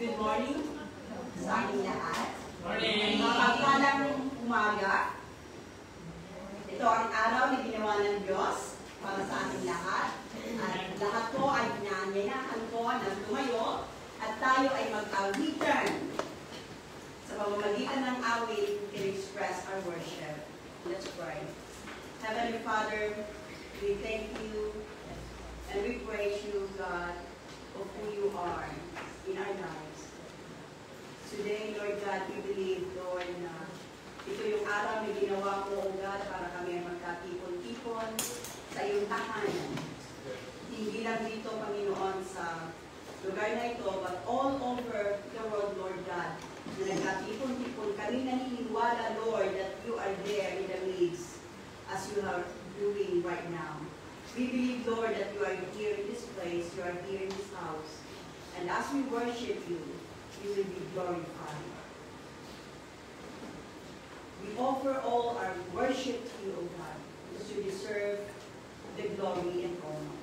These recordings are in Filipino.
Good morning sa ating lahat. Morning! Mapagpalang umaga. Ito ang araw na ginawa ng Diyos para sa ating lahat. At lahat po ay pinanyayahan ko ng tumayo at tayo ay mag-awitan. Sa pamamagitan ng awit, we can express our worship. Let's pray. Heavenly Father, we thank you and we praise you, God, of who you are in our lives. Today, Lord God, we believe, Lord, na ito yung araw na ginawa ko, O God, para kami magkatipon-tipon sa iyong tahanan. Hindi lang dito, Panginoon, sa lugar na ito, but all over the world, Lord God, na nagkatipon-tipon. Kami naniniwala, Lord, that you are there in the midst as you are doing right now. We believe, Lord, that you are here in this place, you are here in this house. And as we worship you, you will be glorified. We offer all our worship to you, O God, because you deserve the glory and honor.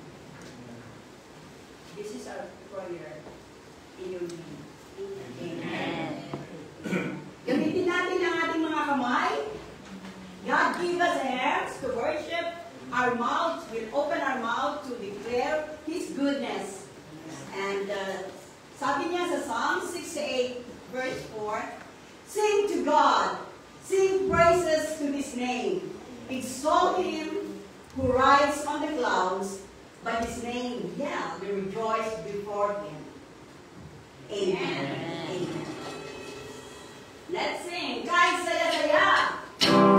This is our prayer in your name. Amen. Gamitin natin ang ating mga kamay. God give us hands to worship. Our mouths will open our mouth to declare His goodness. And sabi niya sa Psalm 68 verse 4, sing to God, sing praises to His name, exalt Him who rides on the clouds, by His name, yeah, we rejoice before Him. Amen. Amen. Let's sing. Kahit saya-saya. Ay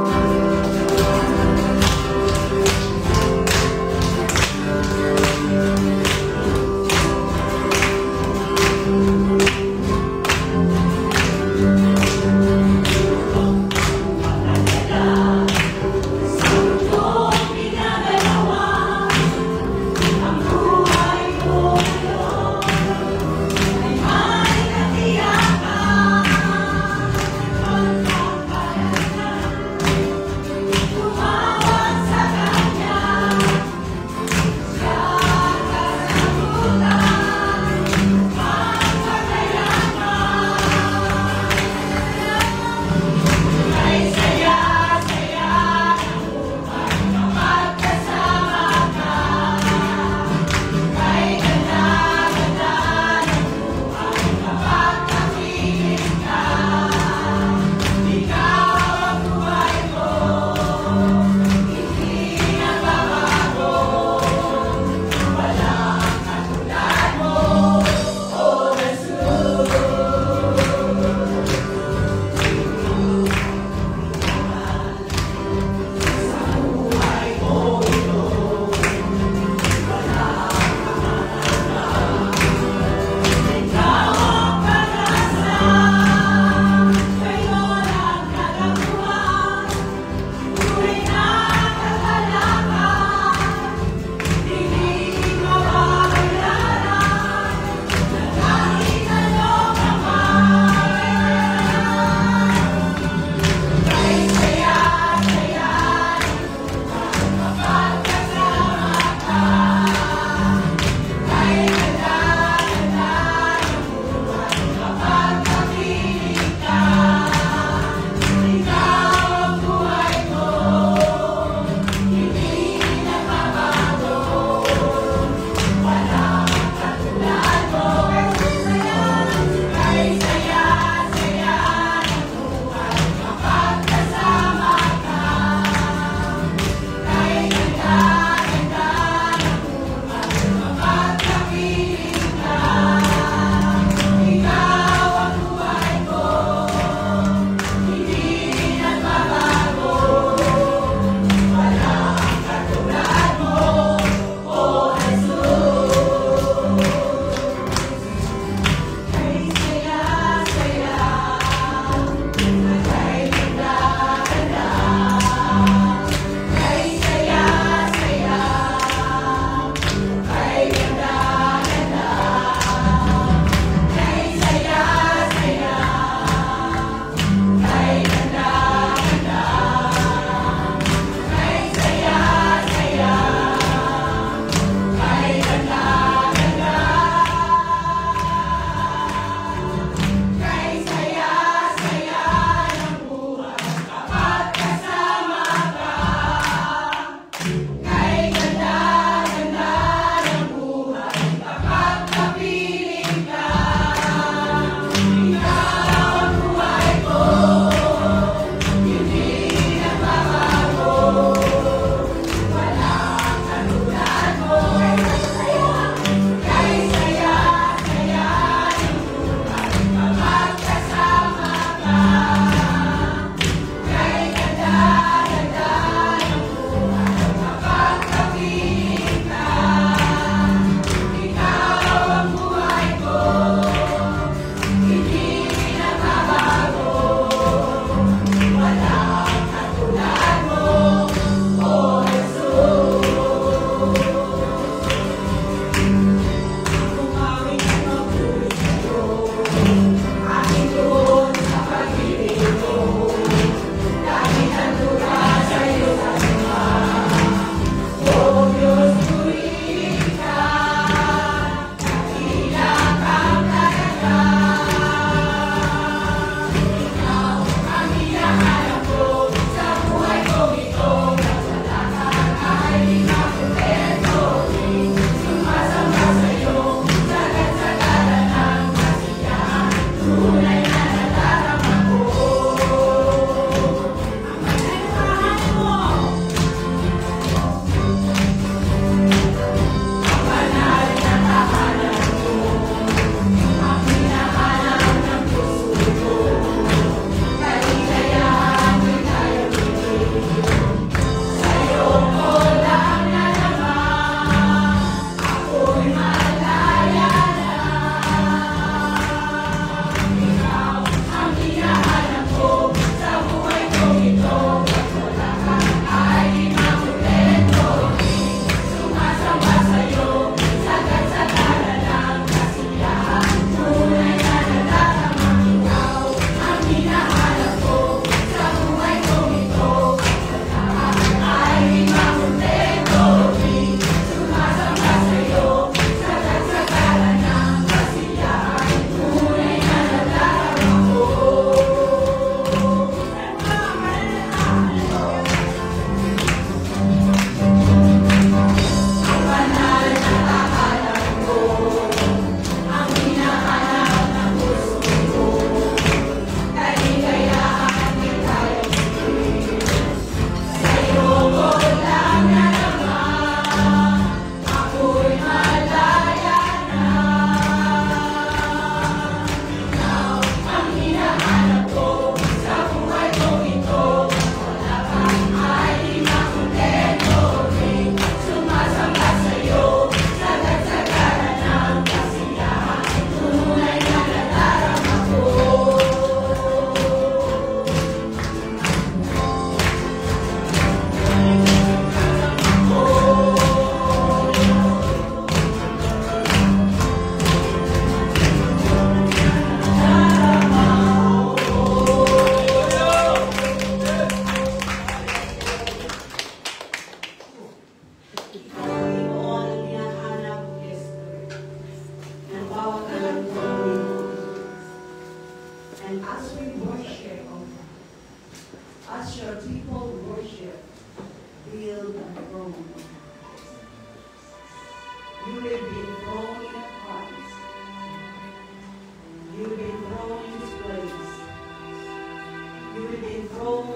Rome,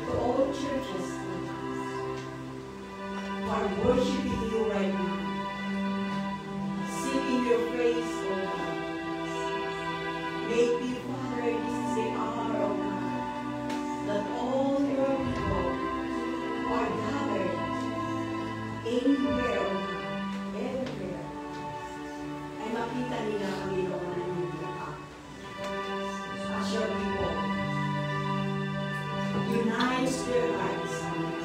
to all churches, who are worshiping you right now, seeking your face, O God. Make me, Father, this is the hour, O God, that all your people who are gathered anywhere, O God, everywhere, ay makita nila, Panginoon, ang iyong lahat. As your people, unite their hearts,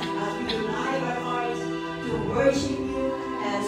as we unite our hearts to worship you and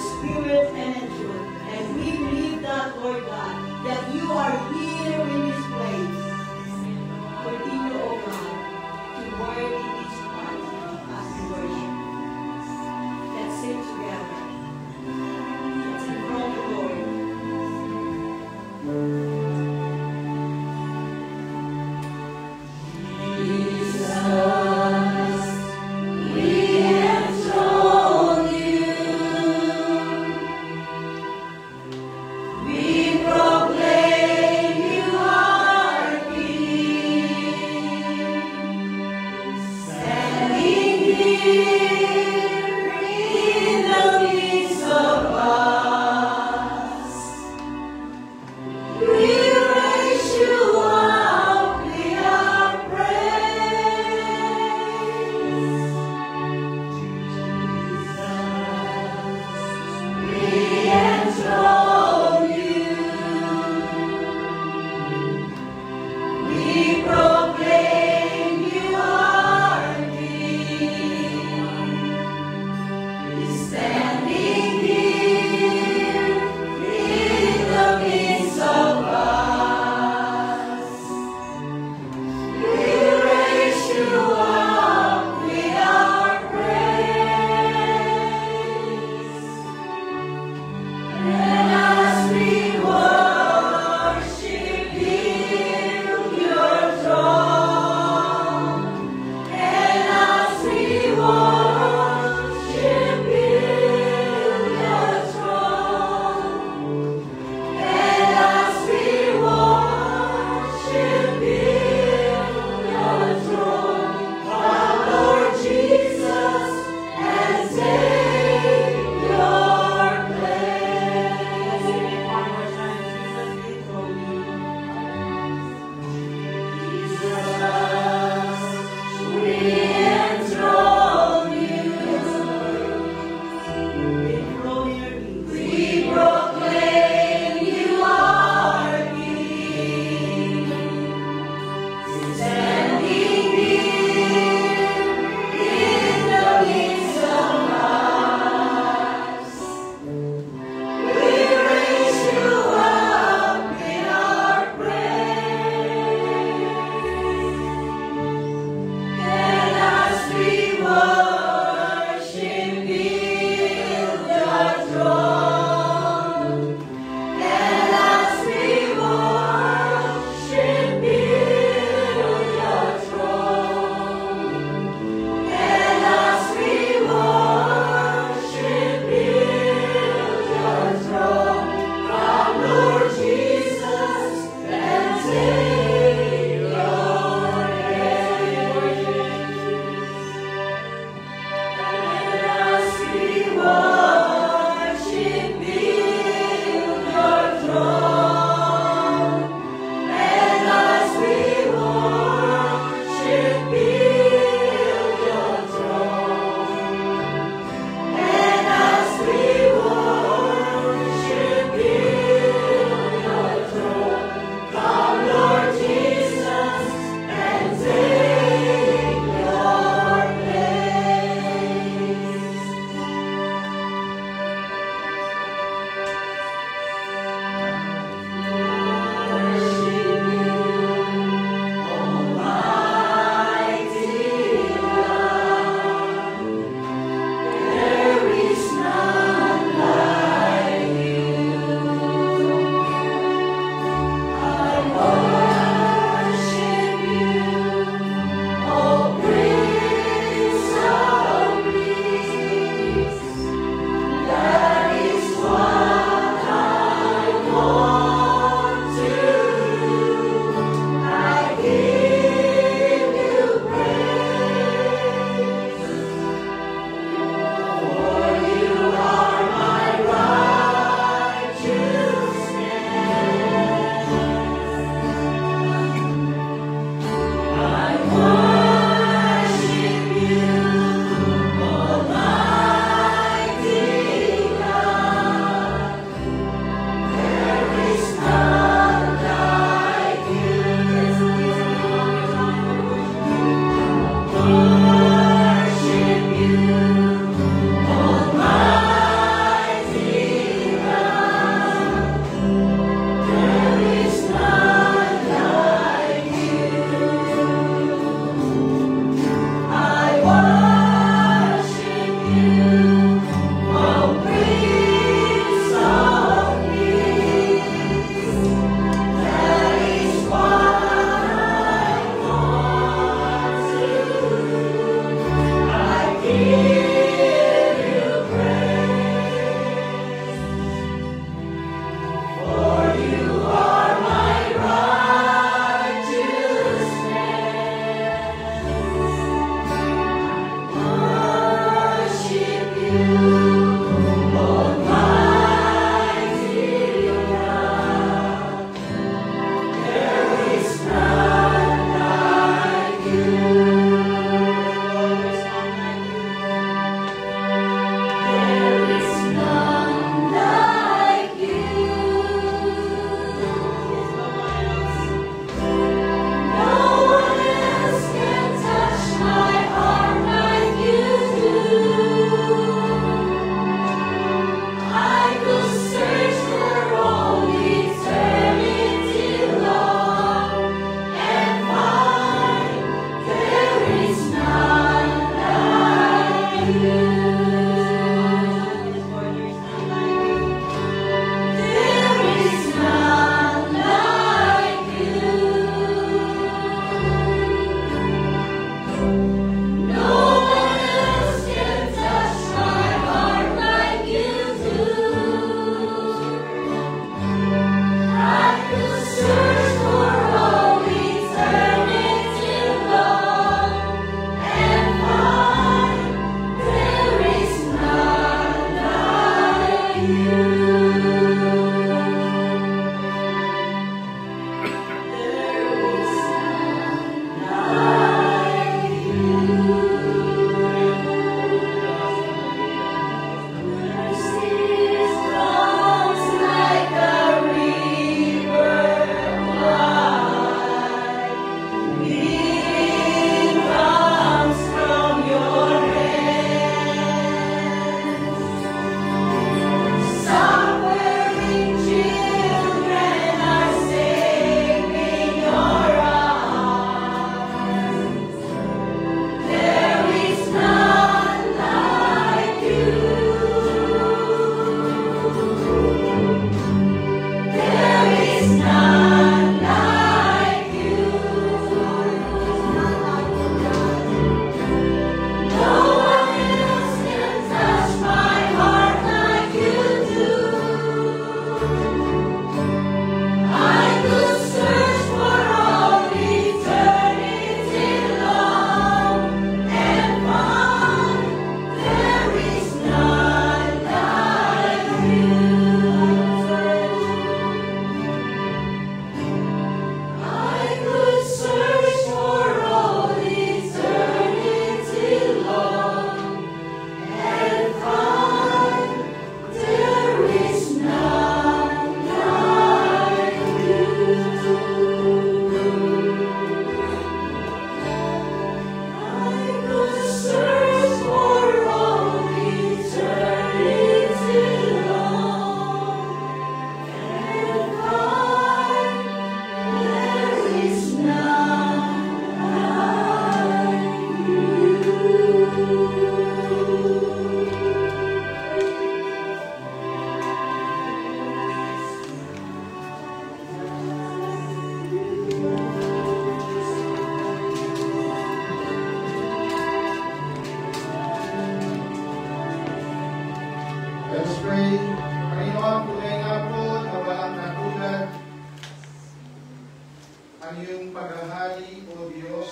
ang iyong paghahari, O Diyos.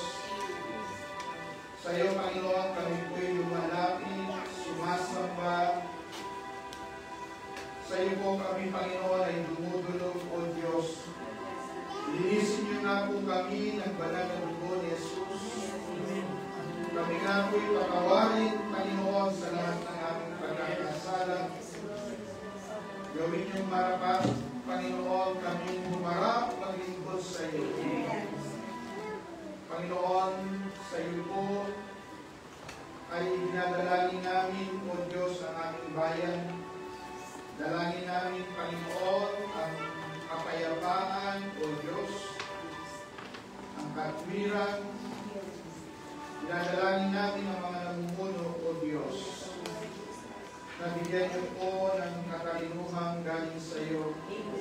Sa iyo, Panginoon, kami po'y lumalapit, sumasamba. Sa iyo po kami, Panginoon, ay dumudulog, O Diyos. Linisin niyo nga po kami ng banal na dugo ni Jesus. Kami nga po'y patawarin, Panginoon, sa lahat ng aming pagkakasala. Gawin niyong marapat, Panginoon, kaming humarap maglingkod sa iyo. Panginoon, sa iyo po ay dinadalangin namin, O Diyos, ang aming bayan. Dalangin namin, Panginoon, ang kapayapaan, O Diyos, ang katwiran. Dinadalangin namin ang mga namumuno, O Diyos. Nabigyan niyo po ng katalinuhan galing sa iyo.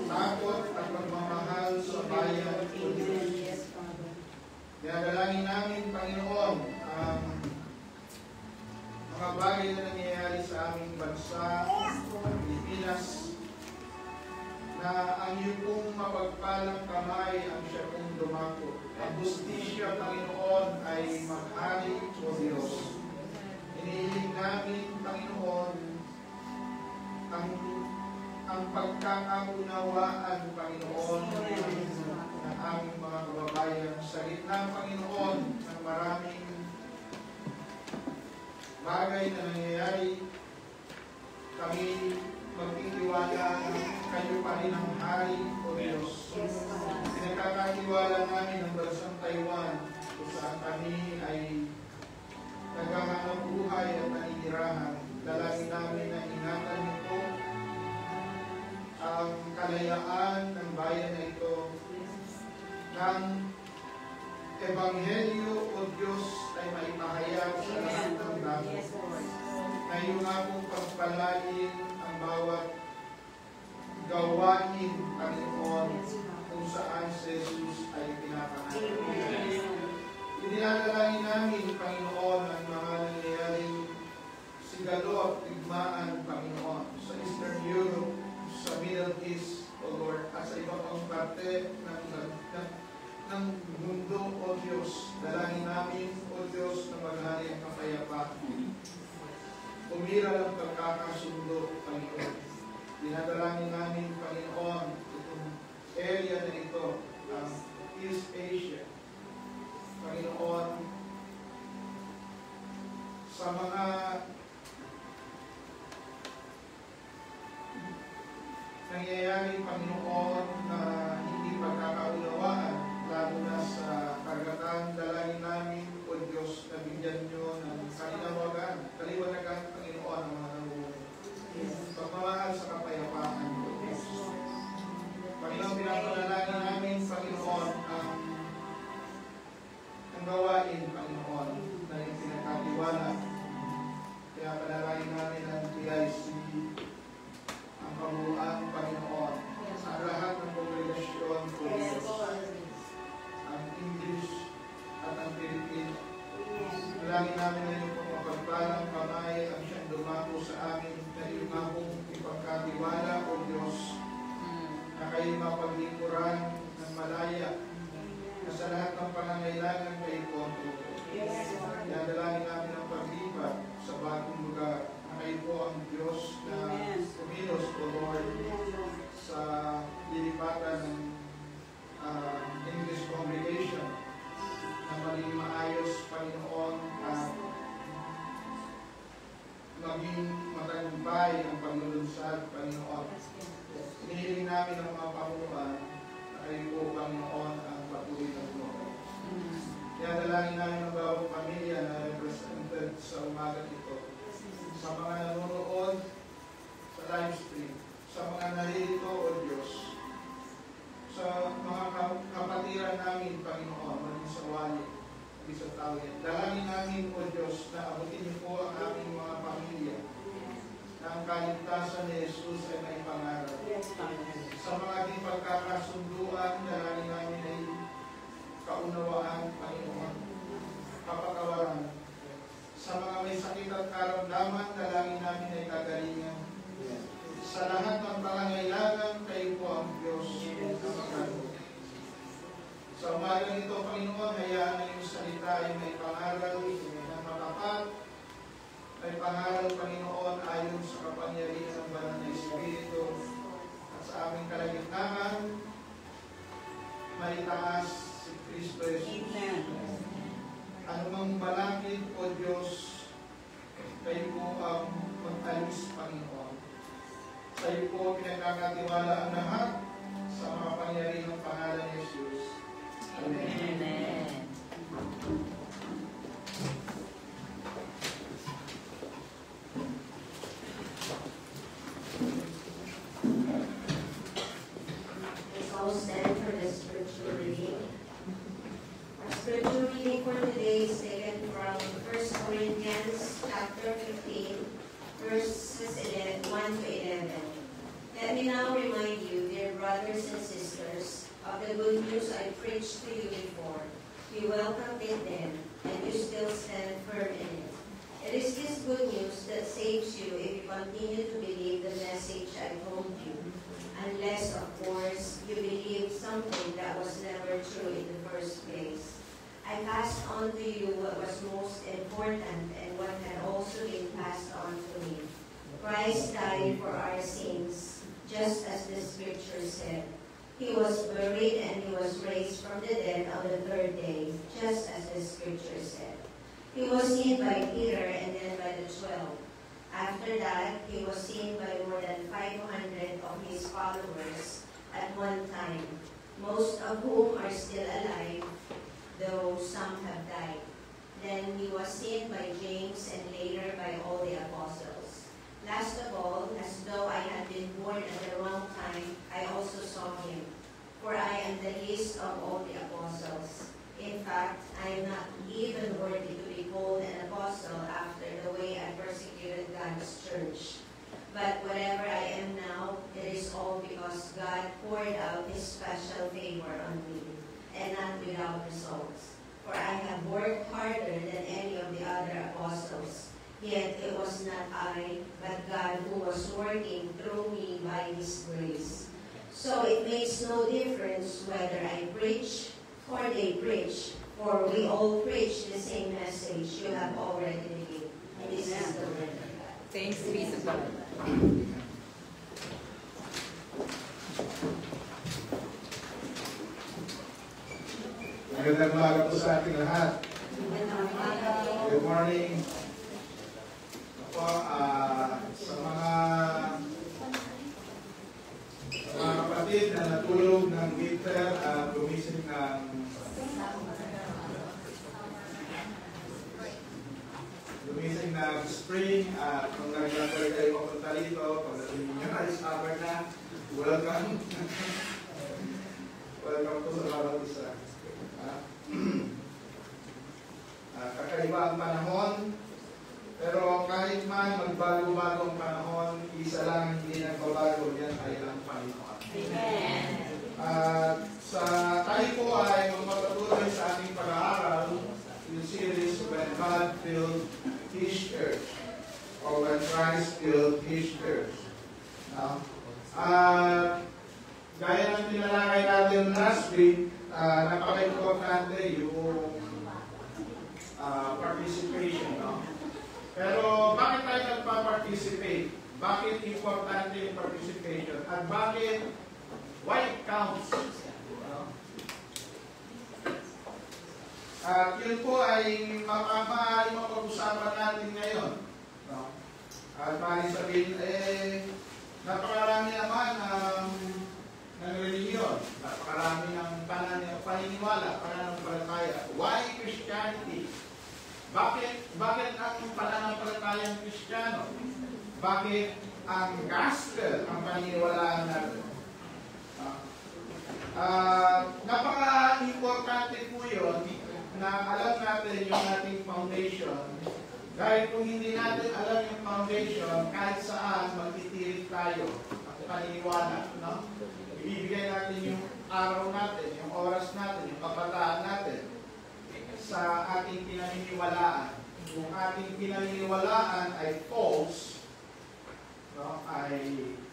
Takot at pagmamahal sa bayan, O Diyos. Dinadalangin namin, Panginoon, ang mga bagay na nangyayari sa aming bansa, Pilipinas, na ang iyong pong mapagpalang kamay ang siya pong dumako. Ang justisya, Panginoon, ay maghari, O Diyos. Inihiling namin, Panginoon, ang pagkakaunawaan, Panginoon, ng aming mga kababayan. Sa gitna, Panginoon, ng maraming bagay na nangyayari, kami magtitiwala na kayo pa rin ang hari, O Diyos. Pinagkakatiwala namin ang bansang Taiwan kung saan kami ay naghahanap buhay at nanitirahan. Dalangin namin na ingatan nito ang kalayaan ng bayan na ito, ng Ebanghelyo, O Diyos, ay maipahayag sa lahat ng dami. Na iyo nga pong pagpalain ang bawat gawain, Panginoon, kung saan si Jesus ay pinapangalan. Idinadalangin namin, Panginoon, ang mga nangyayaring sigalo at tigmaan, Panginoon, sa Eastern Europe, sa Middle East, O Lord, at sa iba pang parte ng mundo, O Diyos. Dalangin namin, O Diyos, na maghari ang kapayapaan. Umiral ang pagkakasundo, Panginoon. Dinadalangin namin, Panginoon, itong area na ito, ang East Asia. Panginoon, sa mga nangyayari, Panginoon, na hindi pagkakaunawaan, lalo na sa karagatan, dalangin namin, O Diyos, na bigyan nyo ng kaliwanagan, Panginoon, ang mga namumuno. Pagmamahal sa kapayapaan, O Diyos. Panginoon, pinapanalangin namin, Panginoon, ang gawain, Panginoon, na yung pinagkatiwala. Kaya panalangin namin ang PIC, ang kabuuan, Panginoon, ang lahat ng kongregasyon, O Diyos, ang English at ang Pilipino. Dalangin namin na yung pagpagpalang kamay ang siyang dumako sa amin, na yung nga pong ipagkatiwala, O Diyos, na kayo mapaglingkuran ng malaya, na sa lahat ng pangangailangan kayo po ang tutulong. Kaya dalangin namin ang paglipat sa bagong lugar, na kayo po ang Diyos na kumilos, O Lord, sa lilipatan ng English congregation, na maging maayos, Panginoon, at maging matagumpay ang paglulunsad, Panginoon. Hinihiling namin ang mga pamunuan na kayo po, Panginoon, ang patuloy na tulong. Kaya dalangin namin ang bawat pamilya na represented sa umaga ito, sa mga nanonood sa live stream, sa mga naririto, O Diyos, sa mga kapatiran namin, Panginoon, maging sa wali, maging sa tao yan. Dalangin namin, O Diyos, na abutin niyo po ang aming mga pamilya, na ang kaligtasan ni Jesus ay may pangarap. Sa mga ating pagkakasunduan, dalangin namin ay kaunawaan, Panginoon, kapatawaran. Sa mga may sakit at karamdaman, dalangin namin ay kagalingan. Sa lahat ng pangangailangan, kayo po ang Diyos na magkaroon. Sa umaga Kristo Jesus. Amen. Anumang balakid o Diyos, kayo po ang mag-alis, Panginoon. Sa iyo po pinagkakatiwala ang lahat sa mga pangyari ng pangalan ni Jesus. Amen. Amen. Let's all stand for the scripture reading. Our scripture reading for today is taken from 1 Corinthians chapter 15, verses 1 to 11. Let me now remind you, dear brothers and sisters, of the good news I preached to you before. You welcomed it then, and you still stand firm in it. It is this good news that saves you if you continue to believe the message I told you, unless, of course, you believe something that was never true in the first place. I passed on to you what was most important and what had also been passed on to me. Christ died for our sins, just as the Scripture said. He was buried and he was raised from the dead on the third day, just as the Scripture said. He was seen by Peter and then by the 12. After that, he was seen by more than 500 of his followers at one time, most of whom are still alive, though some have died. Then he was seen by James and later by all the apostles. Last of all, as though I had been born at the wrong time, I also saw him, for I am the least of all the apostles. In fact, I am not even worthy to be called an apostle after the way I persecuted God's church. But whatever I am now, it is all because God poured out his special favor on me, and not without results. For I have worked harder than any of the other apostles, yet it was not I, but God who was working through me by his grace. So it makes no difference whether I preach or they preach, for we all preach the same message you have already believed. And this is the word of God. Thanks be to God. Magandang umaga po sa ating lahat. Good morning. Ako, sa mga kapatid na natulog ng winter at gumising ng spring at kung nag-labor kayo papunta rito, pagdating nyo ay summer na, welcome. Welcome po sa bawat isa. Kakaiba ang panahon, pero kahit man magbago-bago ang panahon, isa lang hindi nagbabago, yan ay ang Panginoon. Amen. Tayo po ay magpapatuloy sa ating pag-aaral yung series When God Built His Church or When Christ Built His Church. Gaya ng tinalakay natin last week, napaka-importante yung participation. No? Pero bakit tayo nagpa-participate? Bakit importante yung participation? At bakit, why it counts? At yun po ay maaaring mapag-usapan natin ngayon. No? At maaaring sabihin, napakarami naman ng religion, napakarami ng paniniwala, pananampalataya. Why Christianity? Bakit ang pananampalatayang Kristiyano? Bakit ang gospel ang paniniwalaan natin? Napaka-importante po yun na alam natin yung ating foundation. Dahil kung hindi natin alam yung foundation, kahit saan magtitirik tayo at paniniwala. No? Ibibigay natin yung araw natin, yung oras natin, yung kabataan natin sa ating pinaniniwalaan. Kung ating pinaniniwalaan ay false, no, ay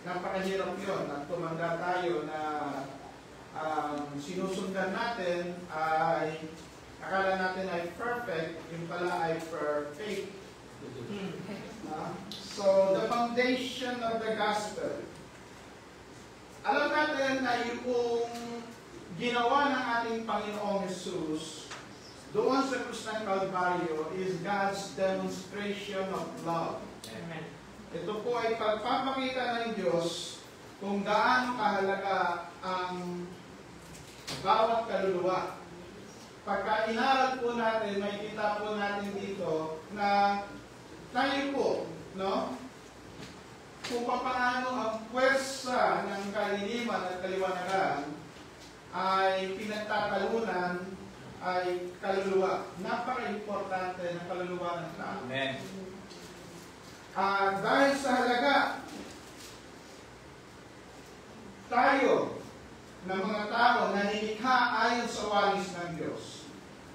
napakahirap yun. At tumanda tayo na sinusundan natin ay akala natin ay perfect, yung pala ay perfect. So, the foundation of the gospel. Alam natin na yung ginawa ng ating Panginoong Jesus doon sa krus ng Kalbaryo is God's demonstration of love. Amen. Ito po ay pagpapakita ng Diyos kung gaano kahalaga ang bawat kaluluwa. Pagka inaral po natin, may kita po natin dito na tayo po, no? Kung paano ang puwersa ng kaliliman at kaliwanagan ay pinagtatalunan ay kaluluwa. Napaka-importante ng kaluluwa ng tao. Amen. Dahil sa halaga, tayo ng mga tao na nilikha ayon sa walis ng Diyos,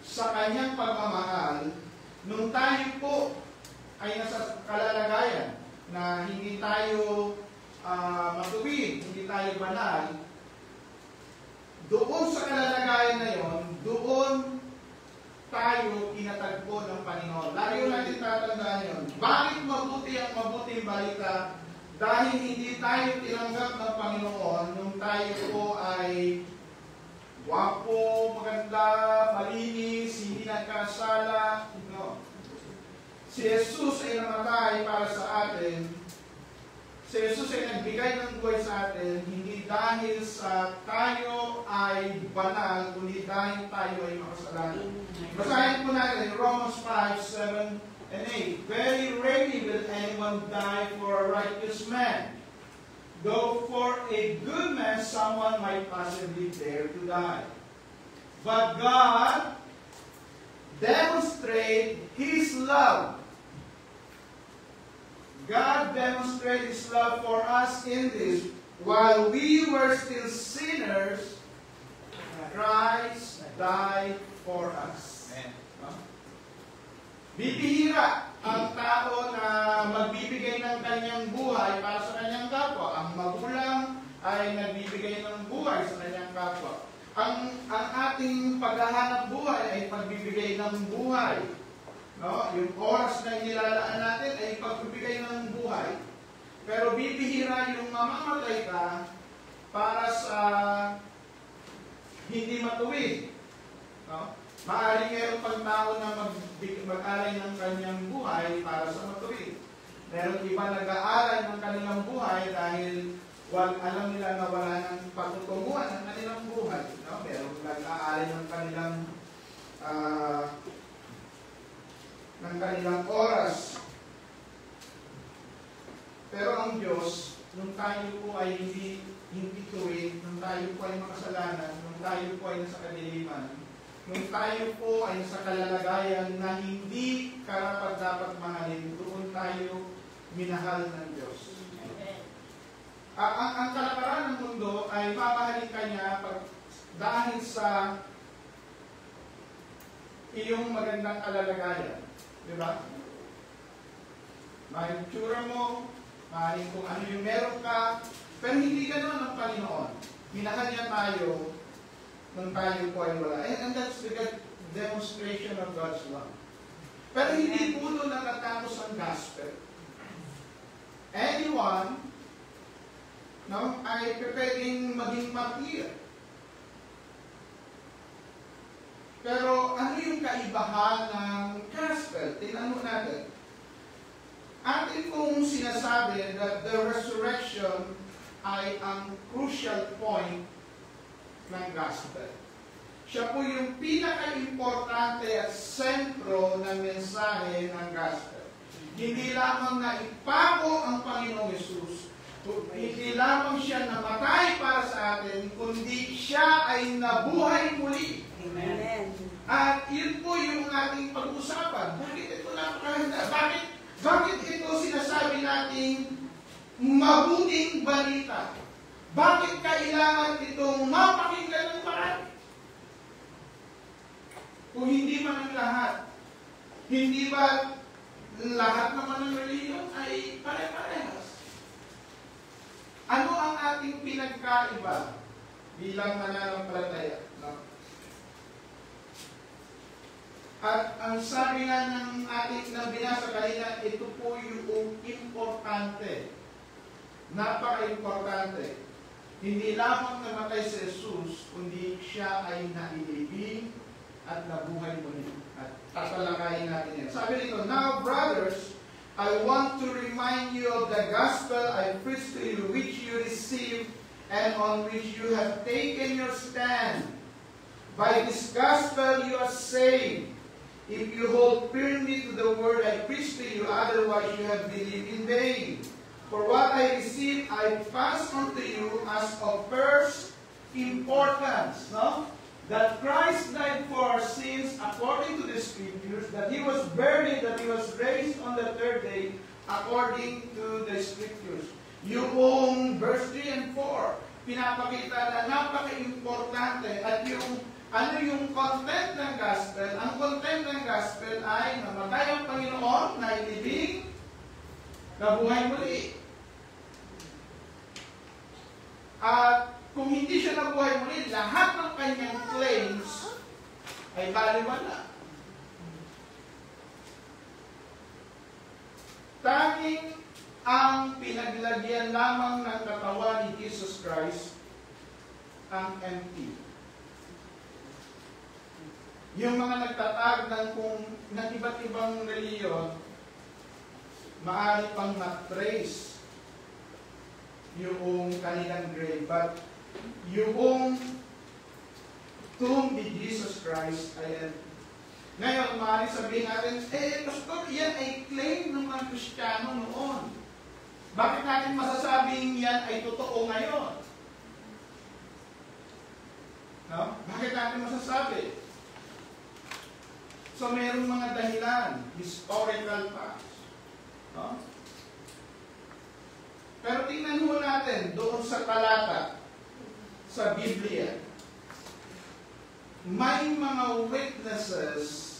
sa kanyang pagmamahal, nung tayo po ay nasa kalalagayan na hindi tayo matuwid, hindi tayo banal, doon sa kalalagayan na yon, doon tayo kinatagpo ng Panginoon. Lagi natin tatandaan yun. Bakit mabuti ang mabuting balita? Dahil hindi tayo tinanggap ng Panginoon nung tayo po ay wapo, maganda, malinis, hindi nagkasala. No. Si Jesus ay namatay para sa atin. Si Jesus ay nagbigay ng buhay sa atin, hindi dahil sa tayo ay banal, kundi dahil tayo ay makasalanan. Basahin po natin Romans 5:7 and 8. Very rarely will anyone die for a righteous man, though for a good man someone might possibly dare to die. But God demonstrates His love. God demonstrated His love for us in this: while we were still sinners, Christ died for us. Amen. Bibihira ang tao na magbibigay ng kanyang buhay para sa kanyang kapwa. Ang magulang ay nagbibigay ng buhay sa kanyang kapwa. Ang ating paghahanap buhay ay pagbibigay ng buhay. No? Yung oras na inilalaan natin ay pagbibigay ng buhay. Pero bibihira yung mamamatay ka para sa hindi matuwid. No? Maaaring mayroong pagtao na mag-alay ng kanyang buhay para sa matuwid. Meron iba nag-aalay ng kanilang buhay dahil alam nila na wala ng patutunguhan ng kanilang buhay. No? Meron nag-aalay ng kanilang oras. Pero ang Diyos, nung tayo po ay hindi tuwid, nung tayo po ay makasalanan, nung tayo po ay nasa kadiliman, nung tayo po ay nasa kalalagayan na hindi karapat-dapat mahalin, doon tayo minahal ng Diyos. Ang kalakaran ng mundo ay mamahalin ka niya dahil sa iyong magandang kalalagayan. Diba? Maaaring tsura mo, maaaring kung ano yung meron ka, pero hindi ganoon ang Panginoon. Minahal niya tayo nung tayo po ay wala. And that's the demonstration of God's love. Pero hindi po doon natatapos ang gospel. Anyone ay pwedeng maging martir. Pero ano yung kaibahan ng gospel? Tingnan mo natin. Atin pong sinasabi that the resurrection ay ang crucial point ng gospel. Siya po yung pinaka-importante at sentro ng mensahe ng gospel. Hindi lamang na ipako ang Panginoong Yesus, hindi lamang siya namatay para sa atin, kundi siya ay nabuhay muli. Amen. At yun po yung ating pag-usapan. Bakit ito napakahanda? Bakit ito sinasabi nating mabuting balita? Bakit kailangan itong mapakinggan ng marami? Kung hindi man ang lahat, hindi ba lahat naman ng reliyon ay pare-parehas? Ano ang ating pinagkaiba bilang mananampalataya? No? At ang sabi nga ng ating binasa kanina, ito po yung importante. Napaka-importante. Hindi lamang namatay si Jesus, kundi siya ay nailibing at nabuhay muli. At tatalakayin natin yan. Sabi nito, now brothers, I want to remind you of the gospel I preached to you, which you received and on which you have taken your stand. By this gospel you are saved, if you hold firmly to the word I preached to you, otherwise you have believed in vain. For what I received, I pass on to you as of first importance, no? That Christ died for our sins according to the Scriptures, that He was buried, that He was raised on the third day according to the Scriptures. Yung verse 3 and 4, pinapakita na napaka-importante at yung ano yung content ng gospel. Ang content ng gospel ay namatay ang Panginoon, nailibing, nabuhay muli. At kung hindi siya nabuhay muli, lahat ng kanyang claims ay baliwala. Tanging ang pinaglagyan lamang ng katawan ni Jesus Christ ang empty. Yung mga nagtatag ng iba't ibang reliyon, maaari pang ma-trace yung kanilang grave. But yung tomb ni Jesus Christ ay empty. Ngayon, maaari sabihin natin, Pastor, yan ay claim ng mga Kristiyano noon. Bakit natin masasabing yan ay totoo ngayon? No? Bakit natin masasabi? So, mayroong mga dahilan, historical facts. No? Pero tingnan mo natin doon sa talata sa Biblia. May mga witnesses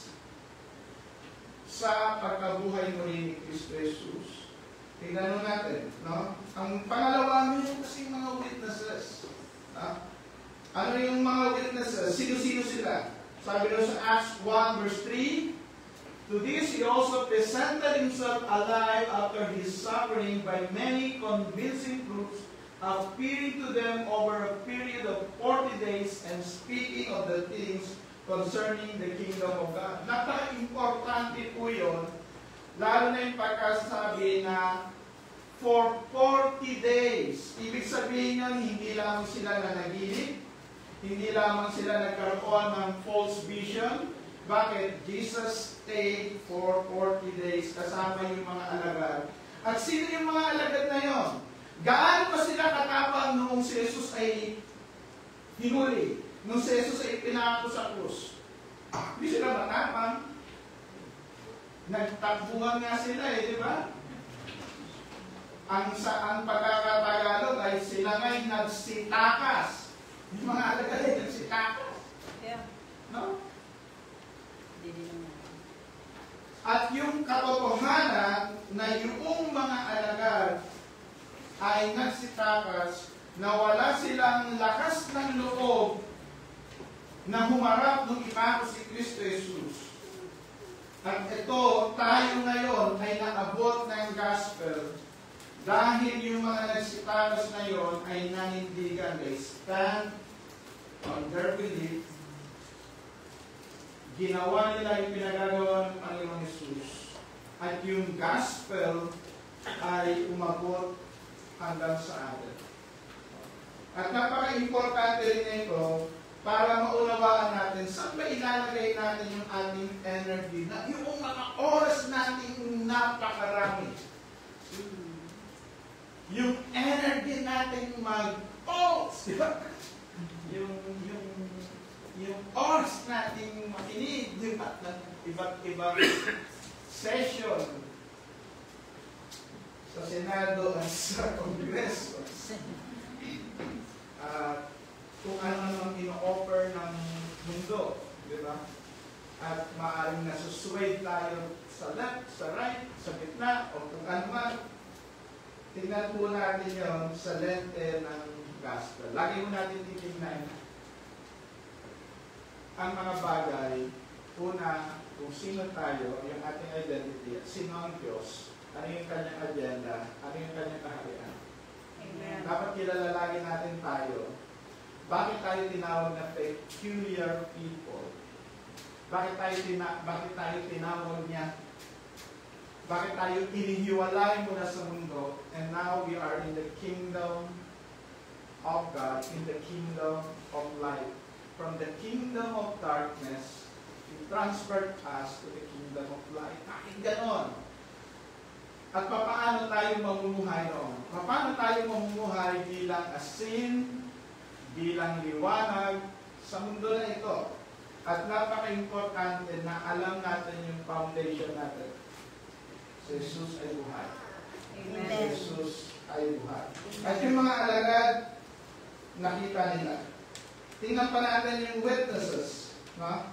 sa pagkabuhay muli ni Kristo Jesus. Tingnan mo natin. No? Ang pangalawa, mayroon kasi mga witnesses. No? Ano yung mga witnesses? Sino-sino sila? Sabi doon sa Acts 1 verse 3, to this he also presented himself alive after his suffering by many convincing proofs, appearing to them over a period of 40 days and speaking of the things concerning the kingdom of God. Napaka-importante po yun, lalo na yung pagkasabi na for 40 days. Ibig sabihin yun, hindi lang sila nanaginip, hindi lamang sila nagkaroon ng false vision. Bakit? Jesus stayed for 40 days kasama yung mga alagad. At sino yung mga alagad na yon? Gaano pa sila katapang noong si Jesus ay hinuli? Noong si Jesus ay pinako sa krus? Hindi sila matapang. Nagtakbuhan nga sila di ba? Ang pagkakatagalog ay sila ngay nagsitakas. Yung mga alagad ay nagsitakas. Yeah. No? At yung katotohanan na yung mga alagad ay nagsitakas na wala silang lakas ng loob na humarap nung ipako si Kristo Jesus. At ito, tayo ngayon ay naabot ng gospel dahil yung mga nagsitakas na yon ay nanindigan. They stand on their belief. Ginawa nila yung pinagagawa ng Panginoon Jesus. At yung gospel ay umabot hanggang sa atin. At napaka-importante rin ito para maunawaan natin saan ba ilalagay natin yung ating energy na yung mga oras natin napakarami. Yung energy natin mag-pulse. Diba? Yung oras natin makinig iba't ibang session sa Senado at sa Kongreso. Kung ano nang ino-offer ng mundo, di ba? At maaaring nasusuway tayo sa left, sa right, sa gitna, o kung ano man. Tingnan po natin yun sa lente ng gospel. Lagi mo natin titignan ang mga bagay. Una, kung sino tayo, yung ating identity, at sino ang Diyos, ano yung kanyang agenda, ano yung kanyang kaharian. Dapat kilala lagi natin tayo. Bakit tayo tinawag na peculiar people? Bakit tayo tinawag niya? Bakit tayo inihiwalay mula sa mundo? And now we are in the kingdom of God, in the kingdom of light. From the kingdom of darkness, He transferred us to the kingdom of light. Bakit ganon? At paano tayo mamumuhay noon? Paano tayo mamumuhay bilang asin, bilang liwanag sa mundo na ito? At napaka-importante na alam natin yung foundation natin. Si Jesus ay buhay. Amen. Si Jesus ay buhay. At yung mga alagad, nakita nila. Tingnan pa natin yung witnesses. No?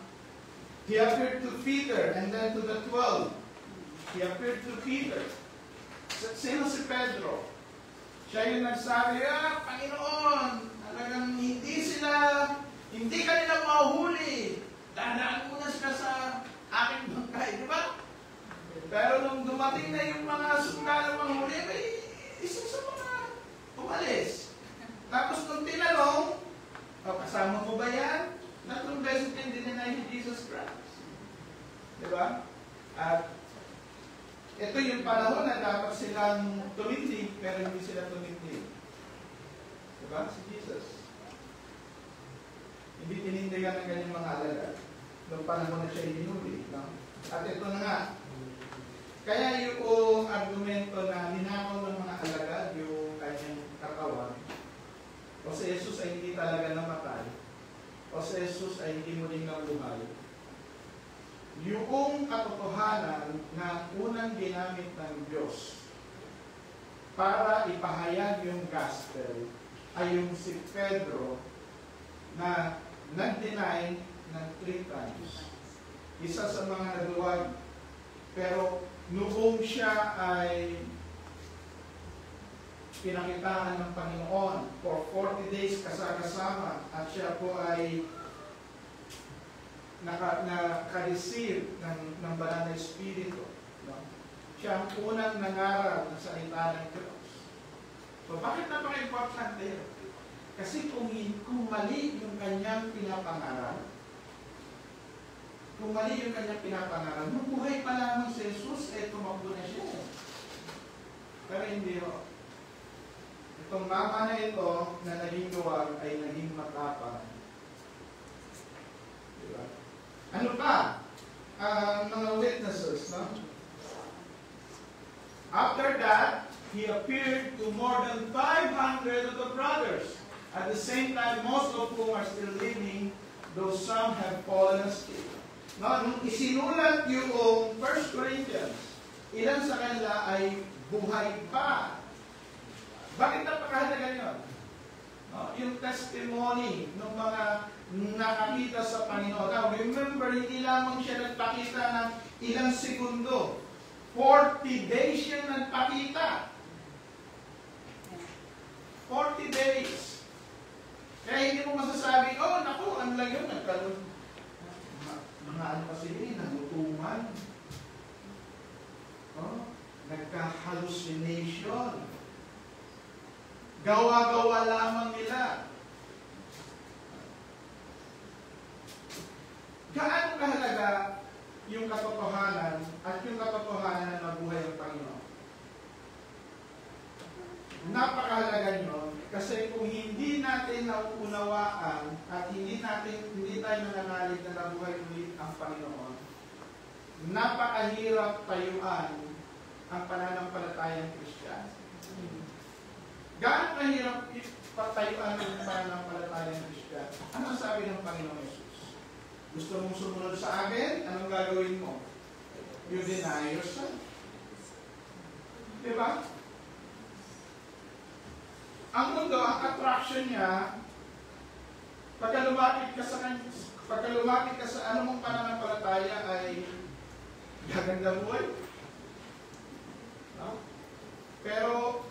He appeared to Peter and then to the 12. He appeared to Peter. Sino si Pedro? Siya yung nagsabi, Panginoon, talagang hindi ka nila mahuli. Dadaan muna sila sa aking bangkay, di ba? Pero nung dumating na yung mga sundalo manghuli, isa sa mga umalis. Tapos nung tinanong, kasama mo ba yan? Tatlong beses din dinay si Jesus Christ. Di ba? At ito yung panahon na dapat silang tumindig, pero hindi sila tumindig. Di ba? Si Jesus. Hindi tinindigan ng kanyang mga alagad. Noong panahon na siya hinuli. No? At ito na nga. Kaya yung argumento na ninakaw ng mga alagad, yung kanyang katawan, o si Jesus ay hindi talaga namatay, o si Jesus ay hindi muling nabuhay, yung katotohanan na unang ginamit ng Diyos para ipahayag yung gospel ay yung si Pedro na nag-deny ng 3 times. Isa sa mga naduwag. Pero noong siya ay pinakitaan ng Panginoon for 40 days kasama at siya po ay naka-receive ng banal na Espiritu. No? Siya ang unang nangaral ng salita ng Diyos. So bakit napaka-importante yun? Kasi kung mali yung kanyang pinapangaral, nung buhay pa lamang si Jesus, tumakbo na siya. Pero hindi ho. Itong mama na ito na naging duwag ay naging matapang. Diba? Ano pa? Mga witnesses, no? After that, he appeared to more than 500 of the brothers. At the same time, most of whom are still living, though some have fallen asleep. No, nung isinulat yung 1 Corinthians, ilan sa kanila ay buhay pa. Bakit napakahalaga yun? No, yung testimony ng mga nakakita sa Panginoon. Now, remember, hindi lamang siya nagpakita ng ilang segundo. 40 days siya nagpakita. 40 days. Kaya hindi mo masasabi, naku, ano lang yun, nagkaroon. Mga ano kasi yun, nagutuman. Nagka-hallucination. Gawa-gawa lamang nila. Gaano kahalaga yung katotohanan at yung katotohanan na nabuhay ng Panginoon? Napakahalaga nyo kasi kung hindi natin nauunawaan at hindi tayo nananalig na nabuhay ulit ang Panginoon, napakahirap tayuan ang pananampalatayang Kristiyano. Gaano kahirap patayuan ang pananampalatayang Kristiyano? Ano sabi ng Panginoon Jesus? Gusto mong sumunod sa akin? Anong gagawin mo? You deny yourself. Diba? Ang mundo, ang attraction niya, pagka lumapit ka sa anumang pananampalataya ay gaganda buhay. No? Pero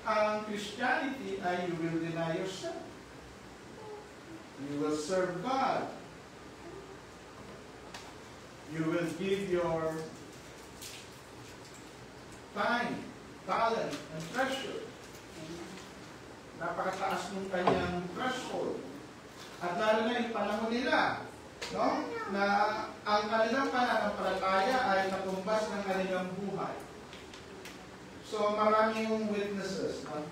ang Christianity ay you will deny yourself. You will serve God. You will give your time, talent, and treasure. Napakataas ng kanyang threshold. At lalo na yung panahon nila, no? Na ang kanilang pananampalataya ay katumbas ng kanilang buhay. So maraming witnesses. No?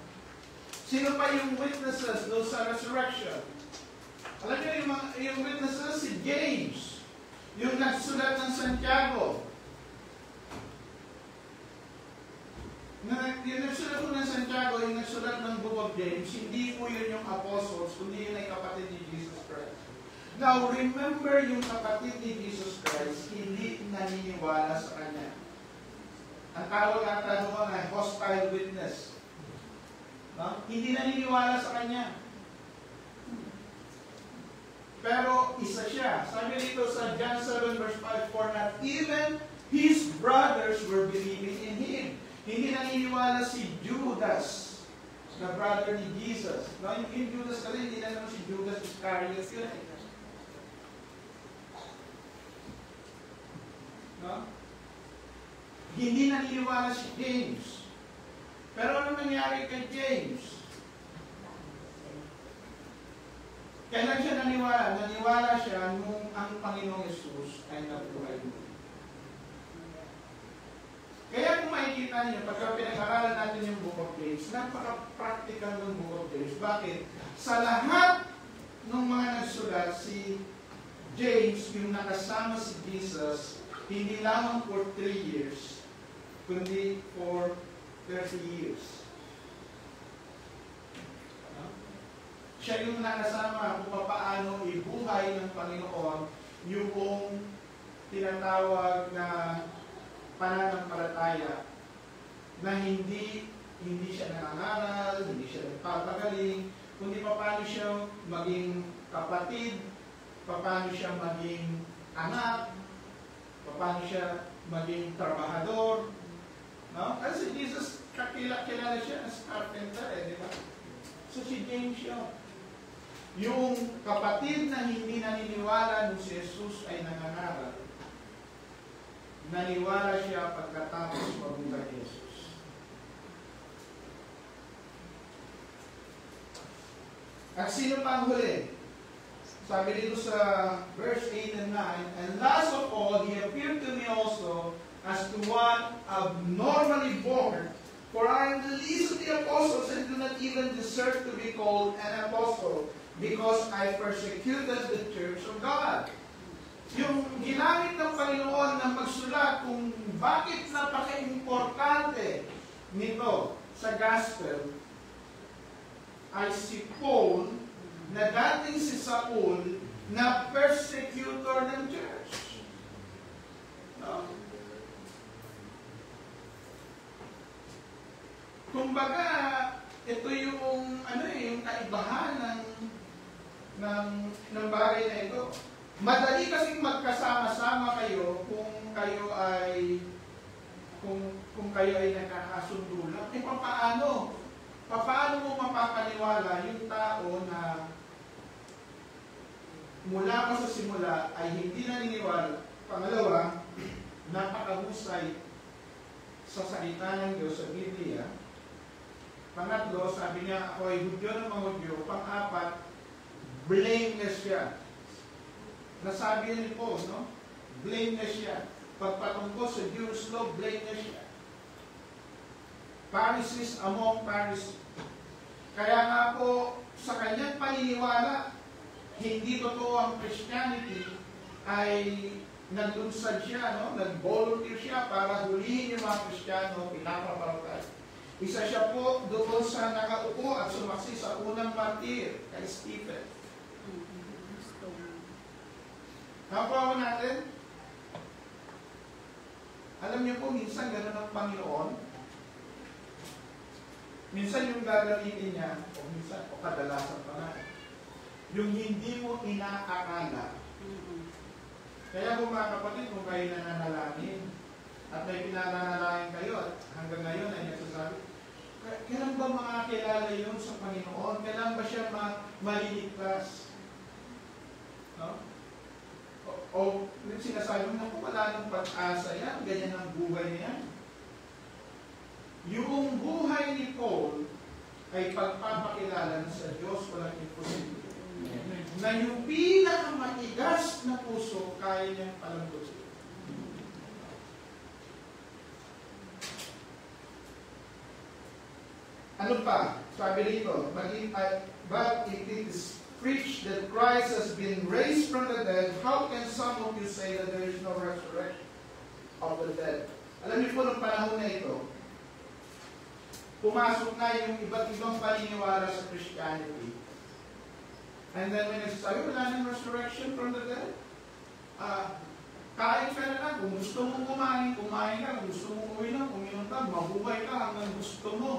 Sino pa yung witnesses doon sa resurrection? Alam niyo yung witnesses, si James, yung nagsulat ng Santiago. Yung nagsulat po ng Santiago, yung nagsulat ng Book of James, hindi po yun yung apostles, kundi yun ay kapatid ni Jesus Christ. Now, remember yung kapatid ni Jesus Christ, hindi naniniwala sa Kanya. Ang tawag ata doon ay hostile witness. No? Hindi naniniwala sa Kanya. Pero isa siya. Sabi dito sa John 7 verse 5, "For not even his brothers were believing in him." Hindi naniniwala si Judas, na brother ni Jesus. No? Yung Judas kasi, hindi na naman si Judas Iscariot yun. No? Hindi naniniwala si James. Pero ano nangyari kay James? Kailan siya naniwala? Naniwala siya nung ang Panginoong Yesus ay nabuhay mo. Kaya kung makikita niyo, pagka pinag-aralan natin yung Book of James, napaka-practical ng Book of James. Bakit? Sa lahat ng mga nagsulat, si James, yung nakasama si Jesus, hindi lamang for 3 years, kundi for 30 years. Siya yung nakasama kung paano ibuhay ng Panginoon yung tinatawag na pananampalataya na hindi siya nangangaral, hindi siya nagpapagaling, kundi paano siya maging kapatid, paano siya maging anak, paano siya maging trabahador. No? Kasi Jesus, kilala siya as carpenter, di ba? So si James yun. Yung kapatid na hindi naniniwala nung si Jesus ay nangangaral, naniwala siya pagkatapos mabuhay ni Jesus. At sino pa ang huli? Sabi dito sa verse 8 and 9, "And last of all, he appeared to me also as to one abnormally born, for I am the least of the apostles and do not even deserve to be called an apostle, because I persecuted the church of God." Yung ginamit ng Panginoon na magsulat kung bakit napaka-importante nito sa gospel ay si Paul, na dating si Saul na persecutor ng church. No? Kumbaga, ito yung yung kaibahan ng bagay na ito. Madali kasing magkasama-sama kayo kung kayo ay nakakasundo lang. Eh paano? Paano mo mapapaniwala yung tao na mula pa sa simula ay hindi naniniwala? Pangalawa, napakahusay sa salita ng Diyos sa Biblia. Pangatlo, sabi niya, ako ay Hudyo ng mga Hudyo. Pang-apat, blameless siya. Nasabi ni Paul, no? Blameless siya. Pagpatungkol sa Jewish law, blameless siya. Pharisees among Pharisees. Kaya nga po, sa kanyang paniniwala, hindi totoo ang Christianity, ay naglunsad siya, no? Nag-volunteer siya para hulihin yung mga Kristiyano, pinapaparatay. Isa siya po doon sa nakaupo at sumaksi sa unang martir, kay Stephen. Nakuha natin? Alam niyo po, minsan gano'n ang Panginoon. Minsan yung gagamitin niya, o minsan, o kadalasan pa nga, yung hindi mo inaakala. Kaya po mga kapatid, kung kayo nananalangin, at may pinananalangin kayo, at hanggang ngayon ay nagsasabi, kailan ba makakilala yun sa Panginoon? Kailan ba siya maliligtas? No? O sinasabi mo, naku, wala nang pag-asa yan, ganyan ang buhay niya. Yung buhay ni Paul ay pagpapakilala na sa Diyos walang imposible. Na yung pinakamatigas na puso, kaya niyang palambutin. Ano pa? Sabi rito, but if it is preached that Christ has been raised from the dead, how can some of you say that there is no resurrection of the dead? Alam niyo po, nung panahon na ito, pumasok na yung iba't ibang paniniwala sa Christianity. And then when nagsasabi, wala nang resurrection from the dead, kain ka na lang. Kung gusto mong kumain ka. Kung gusto mong uminom ka. Mabuhay ka hanggang gusto mo.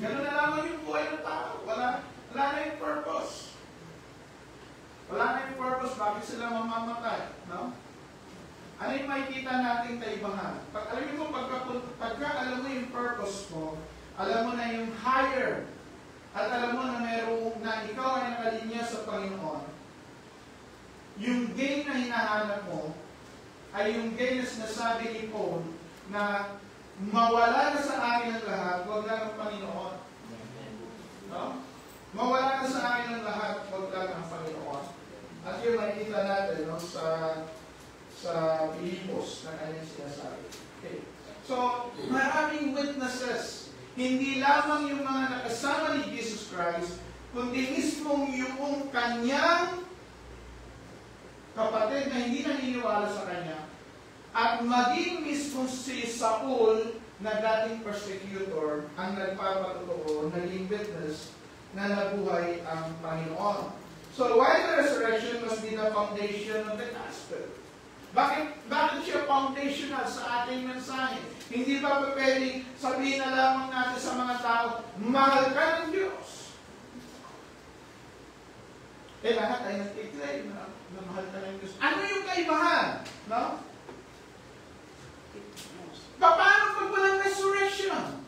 Ganun na lamang yung buhay ng tao. Wala na yung purpose. Wala na yung purpose. Bakit sila mamamatay? No? Ano yung makikita natin kaibahan? Alam mo, pagka alam mo yung purpose mo, alam mo na yung higher, at alam mo na meron na ikaw ay nakalinya sa Panginoon, yung gain na hinahanap mo ay yung gain na sinasabi ni Paul na mawala na sa akin ang lahat, huwag lang ang Panginoon. No? Mawala na sa akin ang lahat, huwag lang ang Panginoon. At yun makikita natin no, sa Pilipos na kanyang sinasabi. Okay. So, maraming witnesses, hindi lamang yung mga nakasama ni Jesus Christ, kundi mismong yung kanyang kapatid na hindi naniniwala sa kanya, at maging mismo si Saul na dating persecutor ang nagpapatotoo, naging witness na nabuhay ang Panginoon. So, why the resurrection must be the foundation of the gospel? Bakit siya foundational sa ating mensahe? Hindi ba pwedeng sabihin na lamang natin sa mga tao, mahal ka ng Diyos? Lahat ay nag-declare na mahal ka ng Diyos. Ano yung kaibahan? No? Paano pag walang resurrection?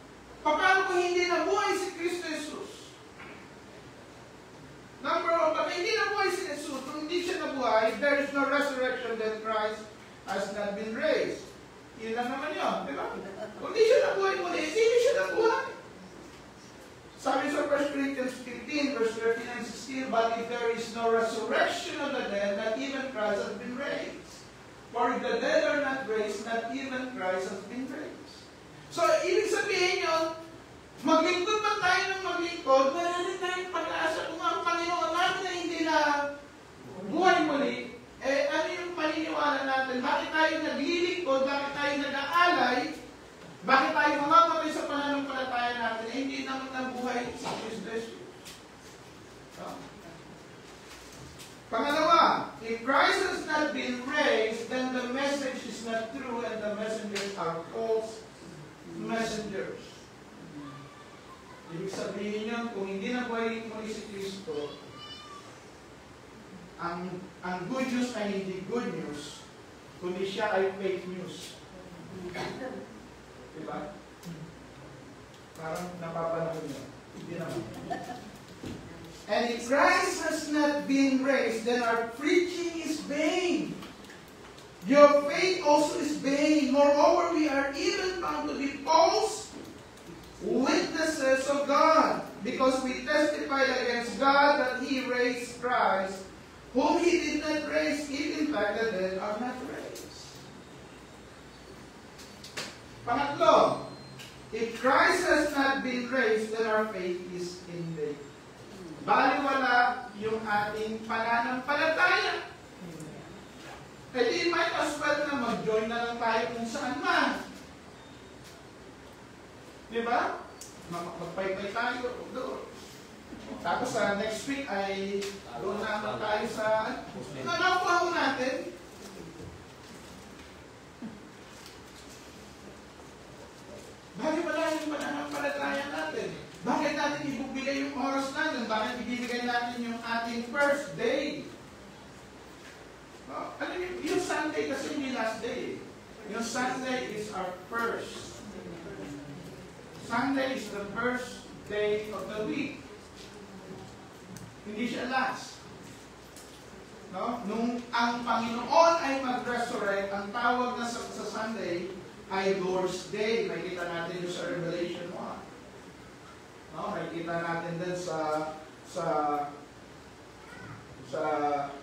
Paano kung hindi nabuhay si Kristo Jesus? Number one, pag hindi nabuhay si Jesus, kung hindi siya nabuhay, there is no resurrection that Christ has not been raised. Yun lang naman yun, di ba? Kung hindi siya nabuhay muli, hindi siya nabuhay. Sabi sa 1 Corinthians 15, verse 13 and 16, but if there is no resurrection of the dead, not even Christ has been raised. For if the dead are not raised, not even Christ has been raised. So, ibig sabihin yun, maglingkod man tayo ng maglingkod, wala rin tayong pag-asa kung ang Panginoon natin na hindi na buhay muli, ano yung paniniwala natin? Bakit tayo naglilingkod? Bakit tayo nag-aalay? Bakit tayo mamamatay sa pananampalataya natin? Hindi naman nabuhay sa Kristo Jesus. Pangalawa, if Christ has not been raised, then the message is not true and the messengers are false messengers. Ibig sabihin yun, kung hindi na buhay muli si Kristo, ang good news ay hindi good news, kundi siya ay fake news. Diba? Parang napapanahon yun. Hindi naman. And if Christ has not been raised, then our preaching is vain. Your faith also is vain. Moreover, we are even found to be false witnesses of God, because we testified against God that He raised Christ, whom He did not raise, if in fact the dead are not raised. Pangatlo, if Christ has not been raised, then our faith is in vain. Baliwala yung ating pananampalataya. Eh di might as well na mag-join na lang tayo kung saan man. Diba? Magpaypay tayo doon. Tapos next week ay doon naman tayo sa nanakuha mo natin. Bakit wala yung pananampalataya natin? Bakit natin ibibigay yung oras natin? Bakit ibibigay natin yung ating first day? Ano yung Sunday kasi hindi last day. Yung Sunday is our first. Sunday is the first day of the week. Hindi siya last. No? Nung ang Panginoon ay mag-resurrect, ang tawag na sa Sunday ay Lord's Day. Makikita natin yung sa Revelation 1. No? Makikita natin din sa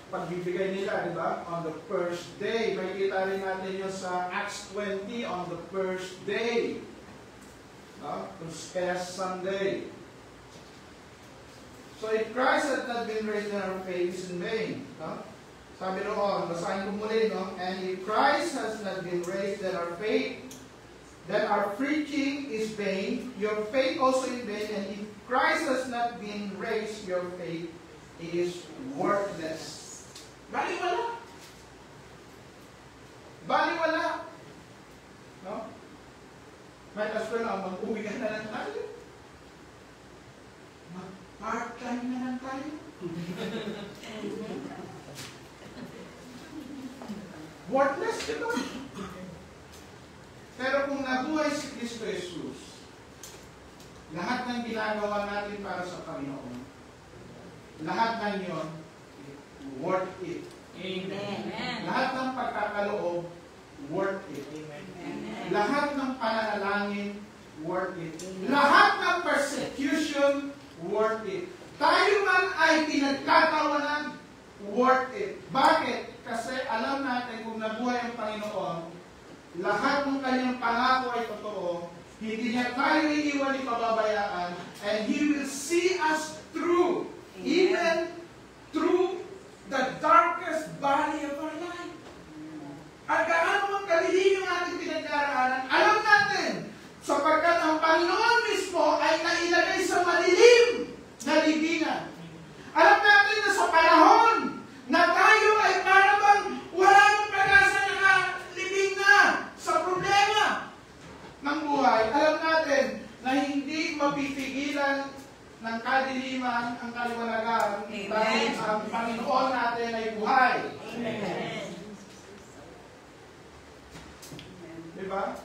pagbibigay nila, di ba? On the first day. Makikita rin natin yun sa Acts 20 on the first day. No? Kaya Sunday. So if Christ had not been raised, then our faith is in vain. No? Sabi noon, basahin ko muli, no? And if Christ has not been raised, then our preaching is vain, your faith also in vain, and if Christ has not been raised, your faith is worthless. Baliwala. Baliwala. No? Might as well na, mag-uwi ka na lang tayo. Mag-part-time na lang tayo. Worthless, di ba? Pero kung nabuhay si Kristo Jesus, lahat ng ginagawa natin para sa Panginoon, lahat ng yun, worth it. Amen. Lahat ng pagkakaloob, worth it. Amen. Lahat ng pananalangin, worth it. Lahat ng persecution, worth it. Tayo man ay pinagkatawanan, worth it. Bakit? Kasi alam natin kung nabuhay ang Panginoon, lahat ng kanyang pangako ay totoo, hindi niya tayo iiwan ni pababayaan, and He will see us through, even through the darkest valley of our life. At gaano mang kalilim yung ating pinagdaraanan, alam natin, sapagkat ang Panginoon mismo ay nailagay sa malilim na libingan. Alam natin na sa panahon na tayo ay parang wala nang pag-asa, nakalibing na sa problema ng buhay. Alam natin na hindi mapipigilan ng kadiliman ang kaliwanagan dahil ang Panginoon natin ay buhay. Amen. Diba?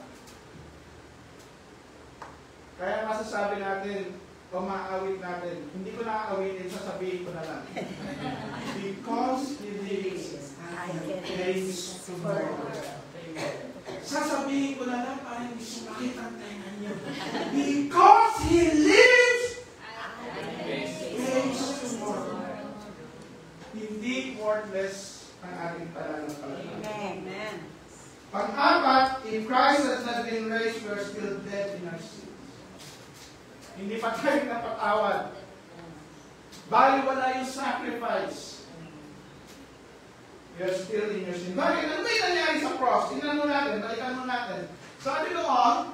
Kaya masasabi natin, o maawit natin, hindi ko na-awitin, sasabihin ko na lang. Because He lives, I can face tomorrow. Sasabihin ko na lang para hindi sumakit ang tenga niyo. Because He lives, I can face tomorrow. Hindi worthless ang ating pananampalataya. Amen. Pang-apat, if Christ has not been raised, we are still dead in our sins. Hindi pa tayo napatawad. Baliwala yung sacrifice. We are still in your sin. Bakit? Ano may nangyari sa cross? Tingnan mo natin, balikan mo natin. Sabi doon,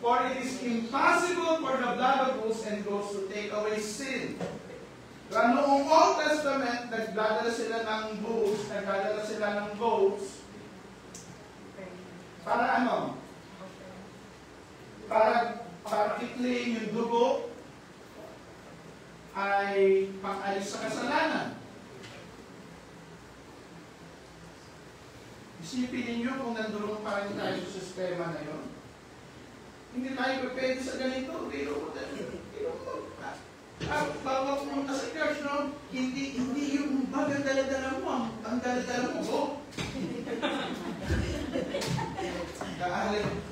for it is impossible for the blood of bulls and goats to take away sin. Kaya noong Old Testament, nagdadala sila ng bulls, nagdadala sila ng goats, para ano? Para kitling yung dugo ay pang-alis sa kasalanan. Isipin ninyo kung nandurong pa rin tayo sa sistema na yun. Hindi tayo pwede sa ganito. Pero bago pumunta sa church, no? Hindi yung bagang dala-dala mo, ang dala-dala mo.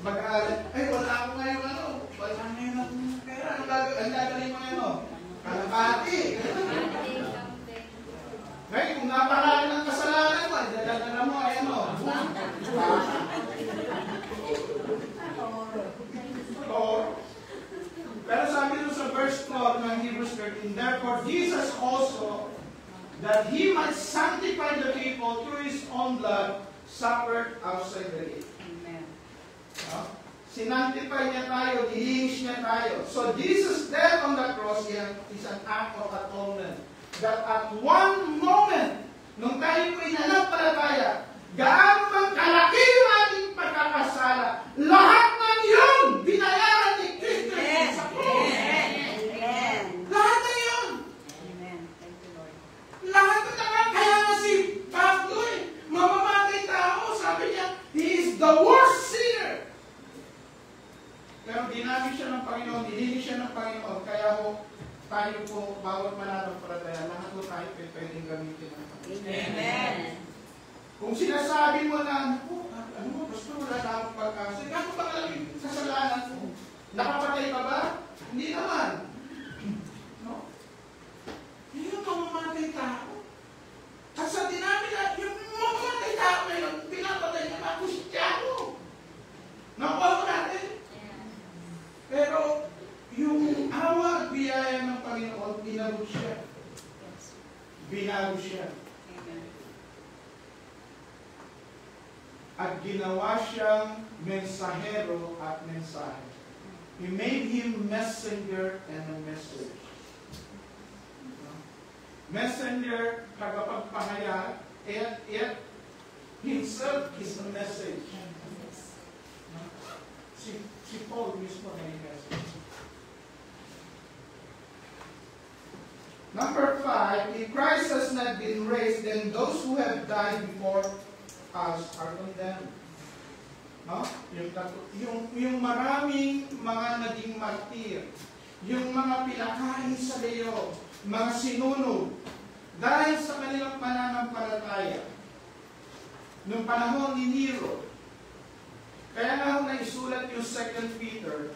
Mag-aalit, ay wala ako ngayon wala ngayon akong pera. Ang gagawin mo ngayon? Kalapati. Ngayon, kung naparaan ng kasalanan mo, dala-dala mo, pero sabi doon sa verse 4 ng Hebrews 13, therefore Jesus also, that He might sanctify the people through His own blood, suffered outside the gate. Amen. Sinantify niya tayo, nilinis niya tayo. So Jesus' death on the cross is an act of atonement. That at one moment, nung tayo po'y nanampalataya, gaano mang kalaki yung ating pagkakasala, lahat ng yun, binayaran ni Kristo sa cross. Amen. Lahat na yun. Amen. Thank you, Lord. Lahat na naman, kaya nga si Pablo, mamamatay tao, sabi niya, he is the worst sinner. Pero ginamit siya ng Panginoon, nilinis siya ng Panginoon, kaya ho, tayo po, bawat mananampalataya, lahat po tayo pwedeng gamitin ng Panginoon. Amen. Kung sinasabi mo na, basta wala na akong pagkasa, gano'n ba kalagin sa kasalanan mo? Nakapatay ka ba? Hindi naman. No? Yung mamamatay tao. At sa dinamika, yung mamamatay tao ngayon, pinapatay niya mga Kristiyano. Nakuha mo natin. Pero, yung awa at biyaya ng Panginoon, binago siya. Binago siya. At ginawa siyang mensahero at mensahe. He made him messenger and a message. Messenger, tagapagpahayag, and himself is a message. Si Paul mismo na yung message. Number 5, if Christ has not been raised, then those who have died before us are condemned. No? Yung maraming mga naging martir, yung mga pinakain sa leyo, mga sinunog, dahil sa kanilang pananampalataya, nung panahon ni Nero. Kaya nga ako naisulat yung 2 Peter,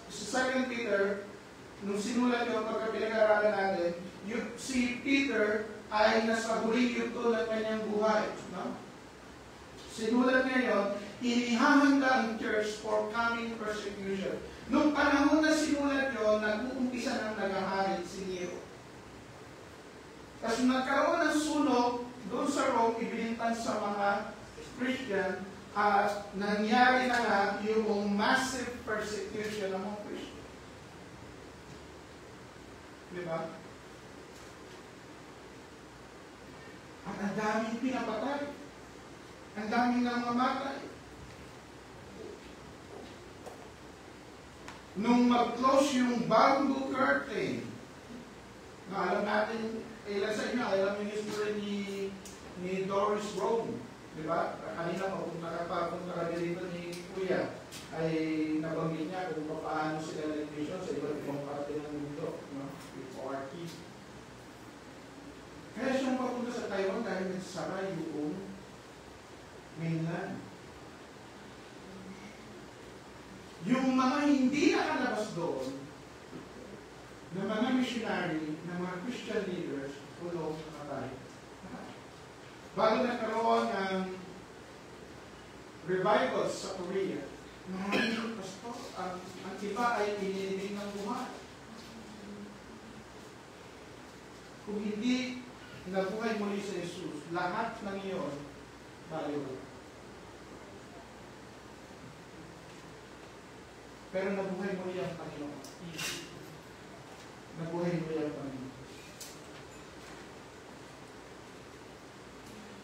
sa 2 Peter, nung sinulat yung pagkapinag-aralan natin, si Peter ay nasa huling yugto ng kanyang buhay. No? Sinulat ngayon, inihahanda ang church for coming persecution. Nung panahon na sinulat yun, nag-uumpisa ng nagaharit si Nero. Tapos nagkaroon ng sunog doon sa Rome, ibinintan sa mga Christian, at nangyari na nga yung massive persecution ng mga Christian. Diba? At ang daming pinapatay. Ang daming nang mamatay. Nung mag-close yung bamboo curtain, na alam natin, ilan sa inyo, alam yung history ni Doris Rome. Diba? Kanina papunta ka dito ni Kuya, ay nabanggit niya kung paano sila nag-mission sa iba't ibang parte ng mundo. No? With ORT. Kaya siyang papunta sa Taiwan dahil nagsara yung mainland. Yung mga hindi nakalabas doon, na mga missionary, na mga Christian leaders, tulong namatay. Bago nagkaroon ng revivals sa Korea, mga pastor, ang iba ay inilig ng buhay. Kung hindi nabuhay muli sa Jesus, lahat ng iyon, baliw. Pero nabuhay muli ang Panginoon. Nabuhay muli ang Panginoon.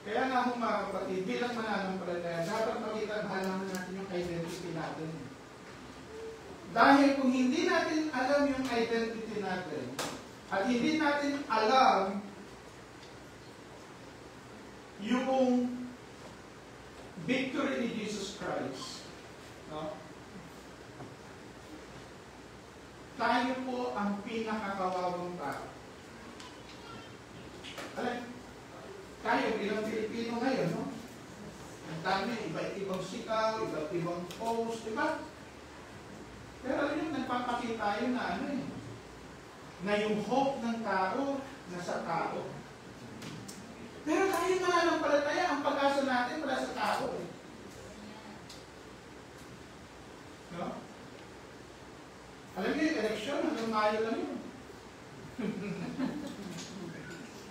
Kaya nga kung mga kapatid, bilang mananampalataya, dapat makita-halaman natin yung identity natin. Dahil kung hindi natin alam yung identity natin, at hindi natin alam yung victory ni Jesus Christ, no? Tayo po ang pinakakawawang tao. Alam, tayo bilang Pilipino ngayon, no? Ang dami, iba-ibang sikaw, iba-ibang post, diba? Pero alam nyo, nagpapakita yun na na yung hope ng tao, nasa tao. Pero tayo mananampalataya, ang pag-asa natin wala sa tao. No? Alam nyo, yung eleksyon, hanggang Mayo lang yun.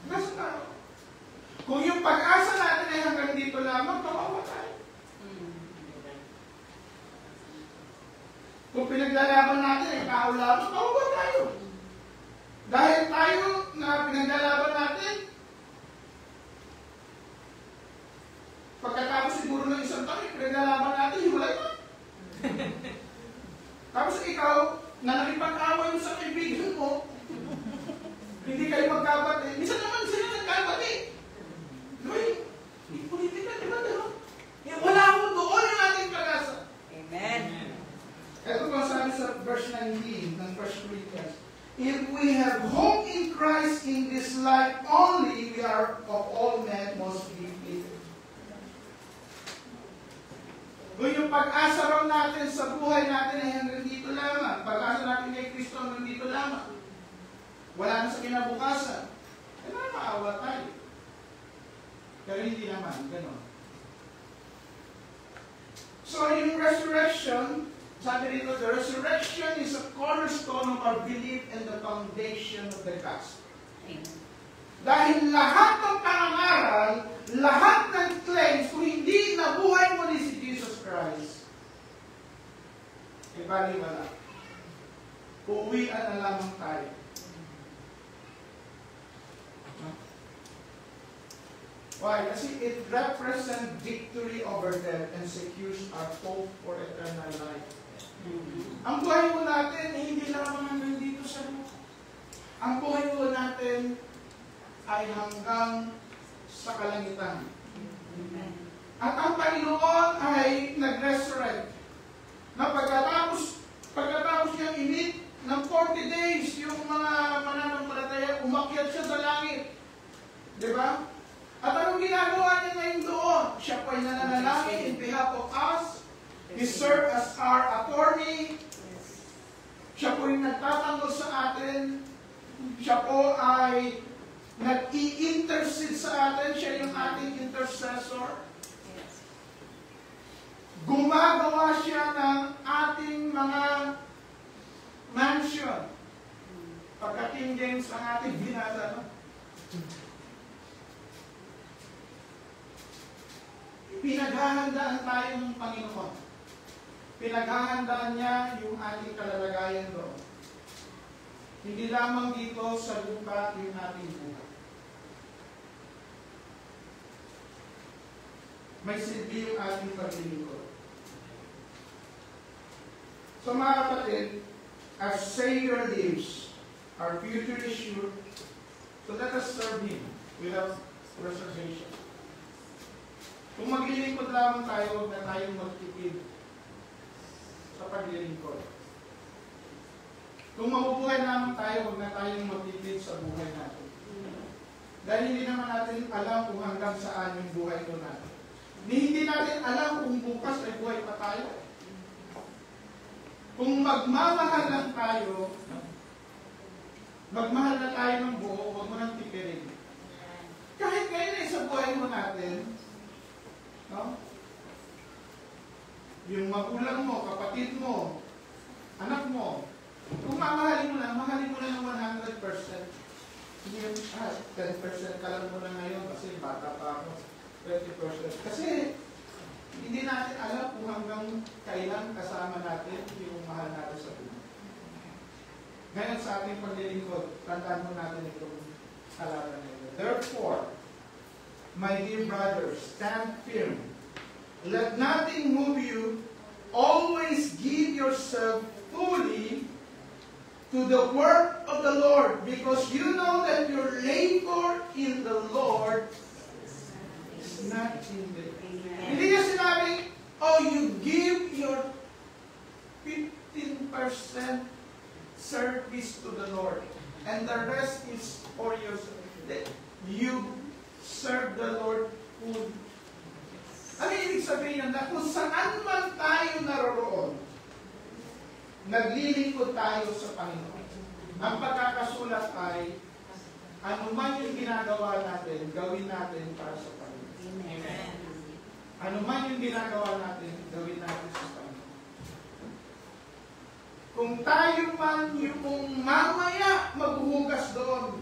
Nasa tao. Kung yung pag-asa natin ay hanggang dito lamang, kawawa tayo. Kung pinaglalaban natin ay tao lamang, kawawa tayo. Dahil tayo na pinaglalaban natin, pagkatapos siguro ng isang taon, pinaglalaban natin, hiwalay na. Tapos ikaw, na nakipag-away mo sa kaibigan mo, hindi kayo magkabati. Minsan naman sila nagkabati. Noy, politika, di ba? Wala akong doon yung ating pag-asa. Amen. Ito po sabi sa verse 19 ng 1 Corinthians. If we have hope in Christ in this life only, we are of all men most defeated. Kung yung pag-asa raw natin sa buhay natin ay hanggang dito dito lamang. Pag-asa natin kay Kristo hanggang dito lamang. Wala na sa kinabukasan. Kailangan maawa tayo. Pero hindi naman, gano'n. So, yung resurrection, sabi dito, the resurrection is a cornerstone of our belief and the foundation of the gospel. Dahil lahat ng pangangaral, lahat ng claims, kung hindi nabuhay mo ni si Jesus Christ, baliwala. Uuwian na lamang tayo. Why? Kasi it represents victory over death and secures our hope for eternal life. Ang buhay po natin, hindi lamang hanggang dito sa lupa. Ang buhay po natin ay hanggang sa kalangitan. At ang Panginoon ay nag-resurrect. Na pagkatapos niyang init ng 40 days, yung mga mananampalataya, umakyat siya sa langit. Diba? At anong ginagawa niya ngayon doon? Siya po ay nananalangin in behalf of us. He served as our attorney. Siya po ay nagtatanggol sa atin. Siya po ay nag-i-intercede sa atin. Siya yung ating intercessor. Gumagawa siya ng ating mga mansion. Pagka King James ang ating binasa, no? Pinaghahandaan tayo ng Panginoon. Pinaghahandaan niya yung ating kalalagayan doon. Hindi lamang dito sa lupa yung ating buhay. May silbi yung ating paglilingkod. So mga kapatid, our Savior lives, our future is sure, so let us serve Him without reservation. Kung maglilingkod lamang tayo, huwag na tayong magtipid sa paglilingkod. Kung mabubuhay lamang tayo, huwag na tayong magtipid sa buhay natin. Dahil hindi naman natin alam kung hanggang saan yung buhay ko natin. Hindi natin alam kung bukas ay buhay pa tayo. Kung magmamahal lang tayo, magmahal na tayo ng buo, huwag mo nang tipirin. Kahit ngayon ay sa buhay mo natin, no? Yung magulang mo, kapatid mo, anak mo, kung mamahalin mo na, mahalin mo na ng 100%. Hindi yung 10% ka lang mo na ngayon kasi bata pa ako. 20%. Kasi hindi natin alam kung hanggang kailan kasama natin yung mahal natin sa buhay. Ngayon sa ating paglilingkod, tandaan mo natin itong talata na ito. Therefore, my dear brothers, stand firm. Let nothing move you. Always give yourself fully to the work of the Lord, because you know that your labor in the Lord is not in vain. Hindi niya sinabing, oh, you give your 15% service to the Lord, and the rest is for yourself. You serve the Lord fully. Ano ibig sabihin yun? Na kung saan man tayo naroroon, naglilingkod tayo sa Panginoon. Ang pagkakasulat ay, ano man yung ginagawa natin, gawin natin para sa Panginoon. Amen. Ano man yung ginagawa natin, gawin natin sa Panginoon. Kung tayo man yung mamaya maghuhugas doon,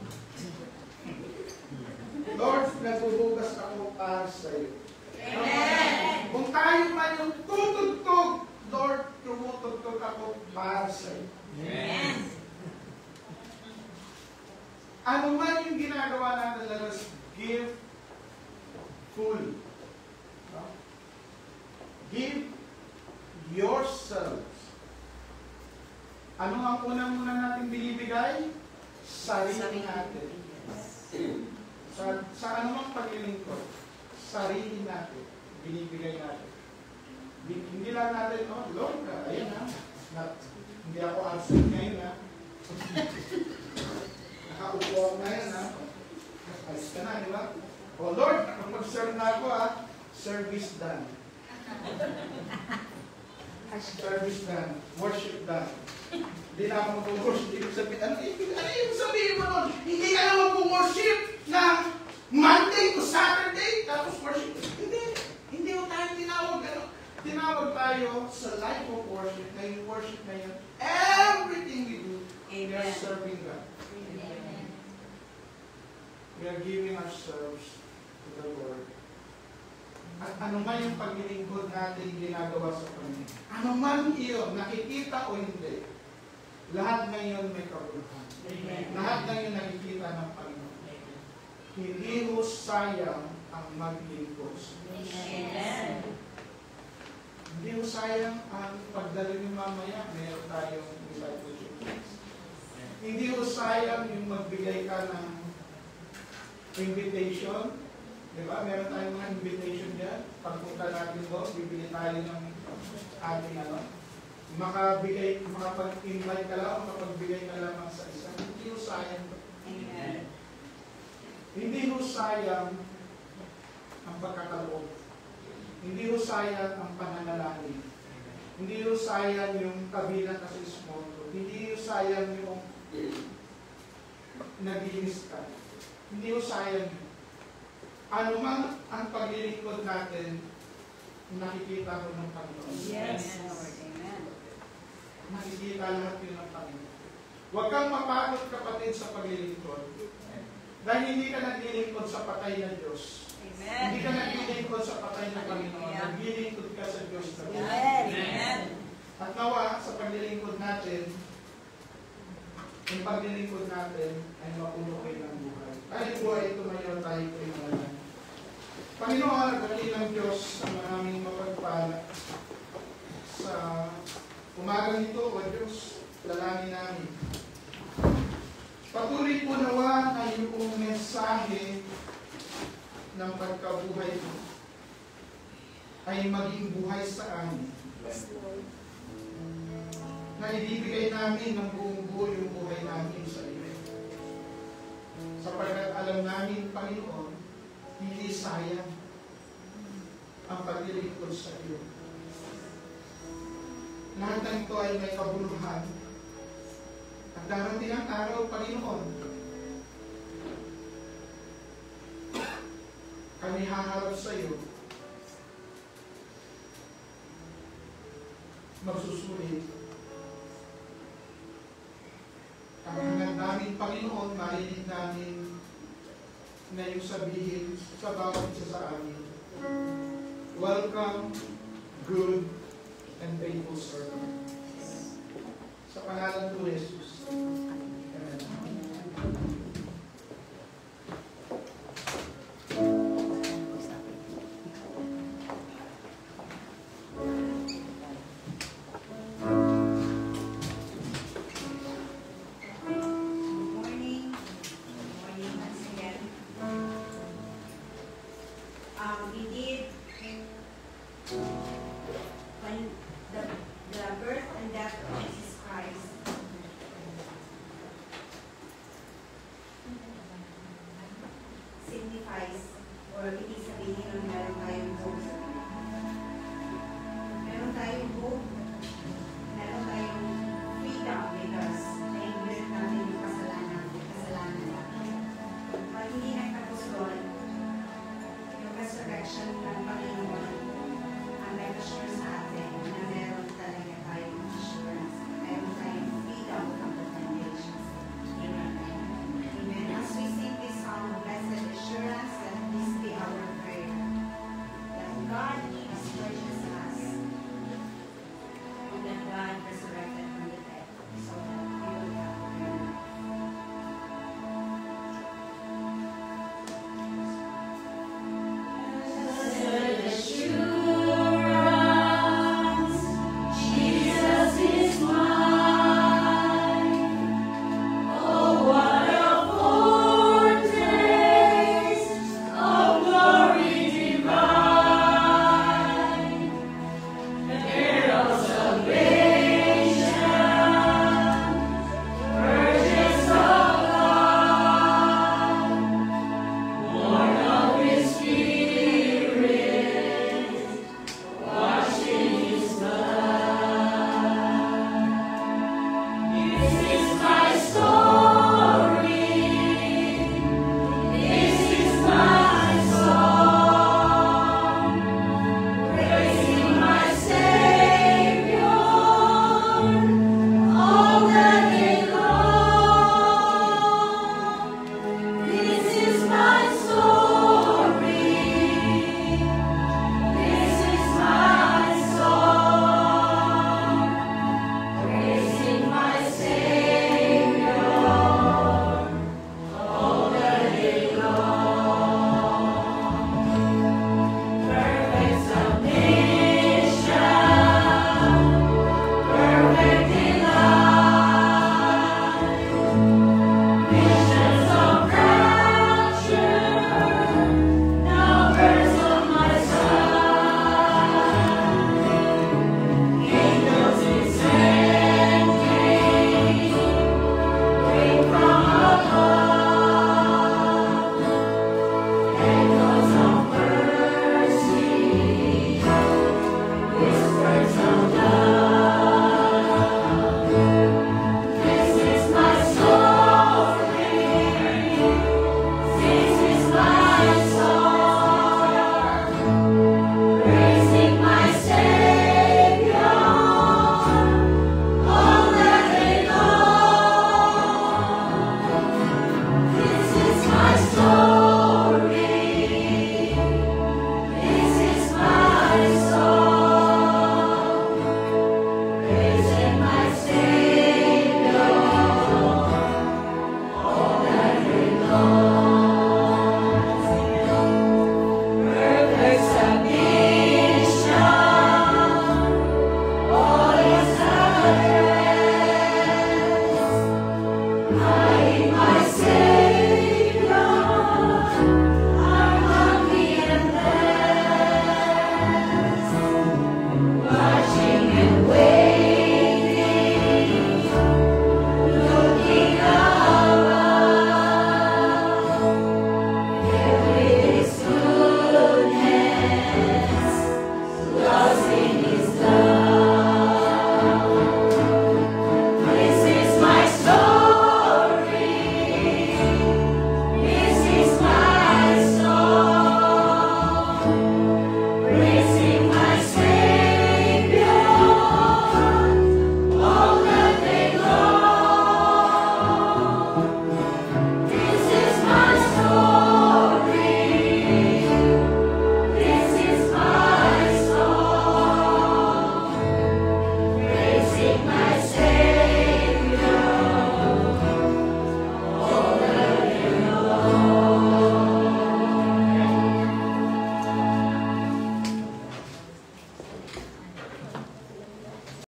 Lord, naghuhugas ako para sa iyo. Amen. Kung tayo man yung tutugtog, Lord, tumutugtog ako para sa iyo. Amen. Ano man yung ginagawa natin, let us give fully. No? Give yourselves. Ano ang unang-una natin binibigay? Sarili natin. Sa anumang paglilingkod, sarili natin, binibigay natin. Hindi lang natin, oh, Lord, ayan ha, hindi ako absent ngayon ha. Nakaupo ako ngayon ha. Alis ka na, di ba? Oh Lord, mag-serve na ako ha. Service done. Service done. Worship done. Hindi na ako mag-worship. Ibig sabihin, ano ibig sabihin mo nun? Hindi ka na mag-worship ng Monday to Saturday, tapos worship. Hindi mo tayo tinawag. Ano? Tinawag tayo sa life of worship, na yung worship na yun. Everything we do, we are serving God. We are giving ourselves to the Lord. At ano man yung paglilingkod natin ginagawa sa Panginoon. Ano man iyon, nakikita o hindi, lahat ngayon may kabuluhan. Lahat ngayon nakikita ng Panginoon. Hindi ho sayang ang maglingkod. Hindi ho sayang ang pagdalo niyo mamaya, meron tayong discipleship. Hindi ho sayang yung magbigay ka ng invitation. Diba? Meron tayong mga invitation dyan. Pagpunta natin doon, bibili tayo ng ating makapag-invite ka lang o makapagbigay ka lamang sa isa. Hindi ho sayang. Hindi ho sayang ang pagkakaloob. Hindi ho sayang ang pananalangin. Hindi ho sayang yung kabilang kasi small group. Hindi ho sayang yung nagiinis ka. Hindi ho sayang yun. Ano man ang paglilingkod natin, nakikita ko ng Panginoon. Yes, Lord. Amen. Nakikita lahat yun ng Panginoon. Huwag kang mapagod, kapatid, sa paglilingkod. Dahil hindi ka naglilingkod sa patay na Diyos. Amen. Hindi ka naglilingkod sa patay na Panginoon. Naglilingkod ka sa Diyos na Diyos. Amen. At nawa, sa paglilingkod natin, yung paglilingkod natin ay mapuno kayo ng buhay. Kahit buhay ito ngayon, tayo ko yung malaman. Panginoon, galing ng Diyos ang maraming mapagpala sa umagang ito, o Diyos, dalangin namin. Patuloy po nawa na yung mensahe ng pagkabuhay mo ay maging buhay sa amin. Na ibibigay namin ng buong buo yung buhay namin sa iyo. Sapagkat alam namin, Panginoon, hindi sayang ang paglilingkod sa iyo. Lahat ng ito ay may kabuluhan. At darating ang araw, Panginoon, kami haharap sa iyo, magsusulit. Ang hanggang namin, Panginoon, marinig namin na yung sabihin sa bawat isa sa amin, welcome, good, and faithful servant. Sa pangalan ko, Jesus. Amen. Or ibig sabihin na meron tayong hope sa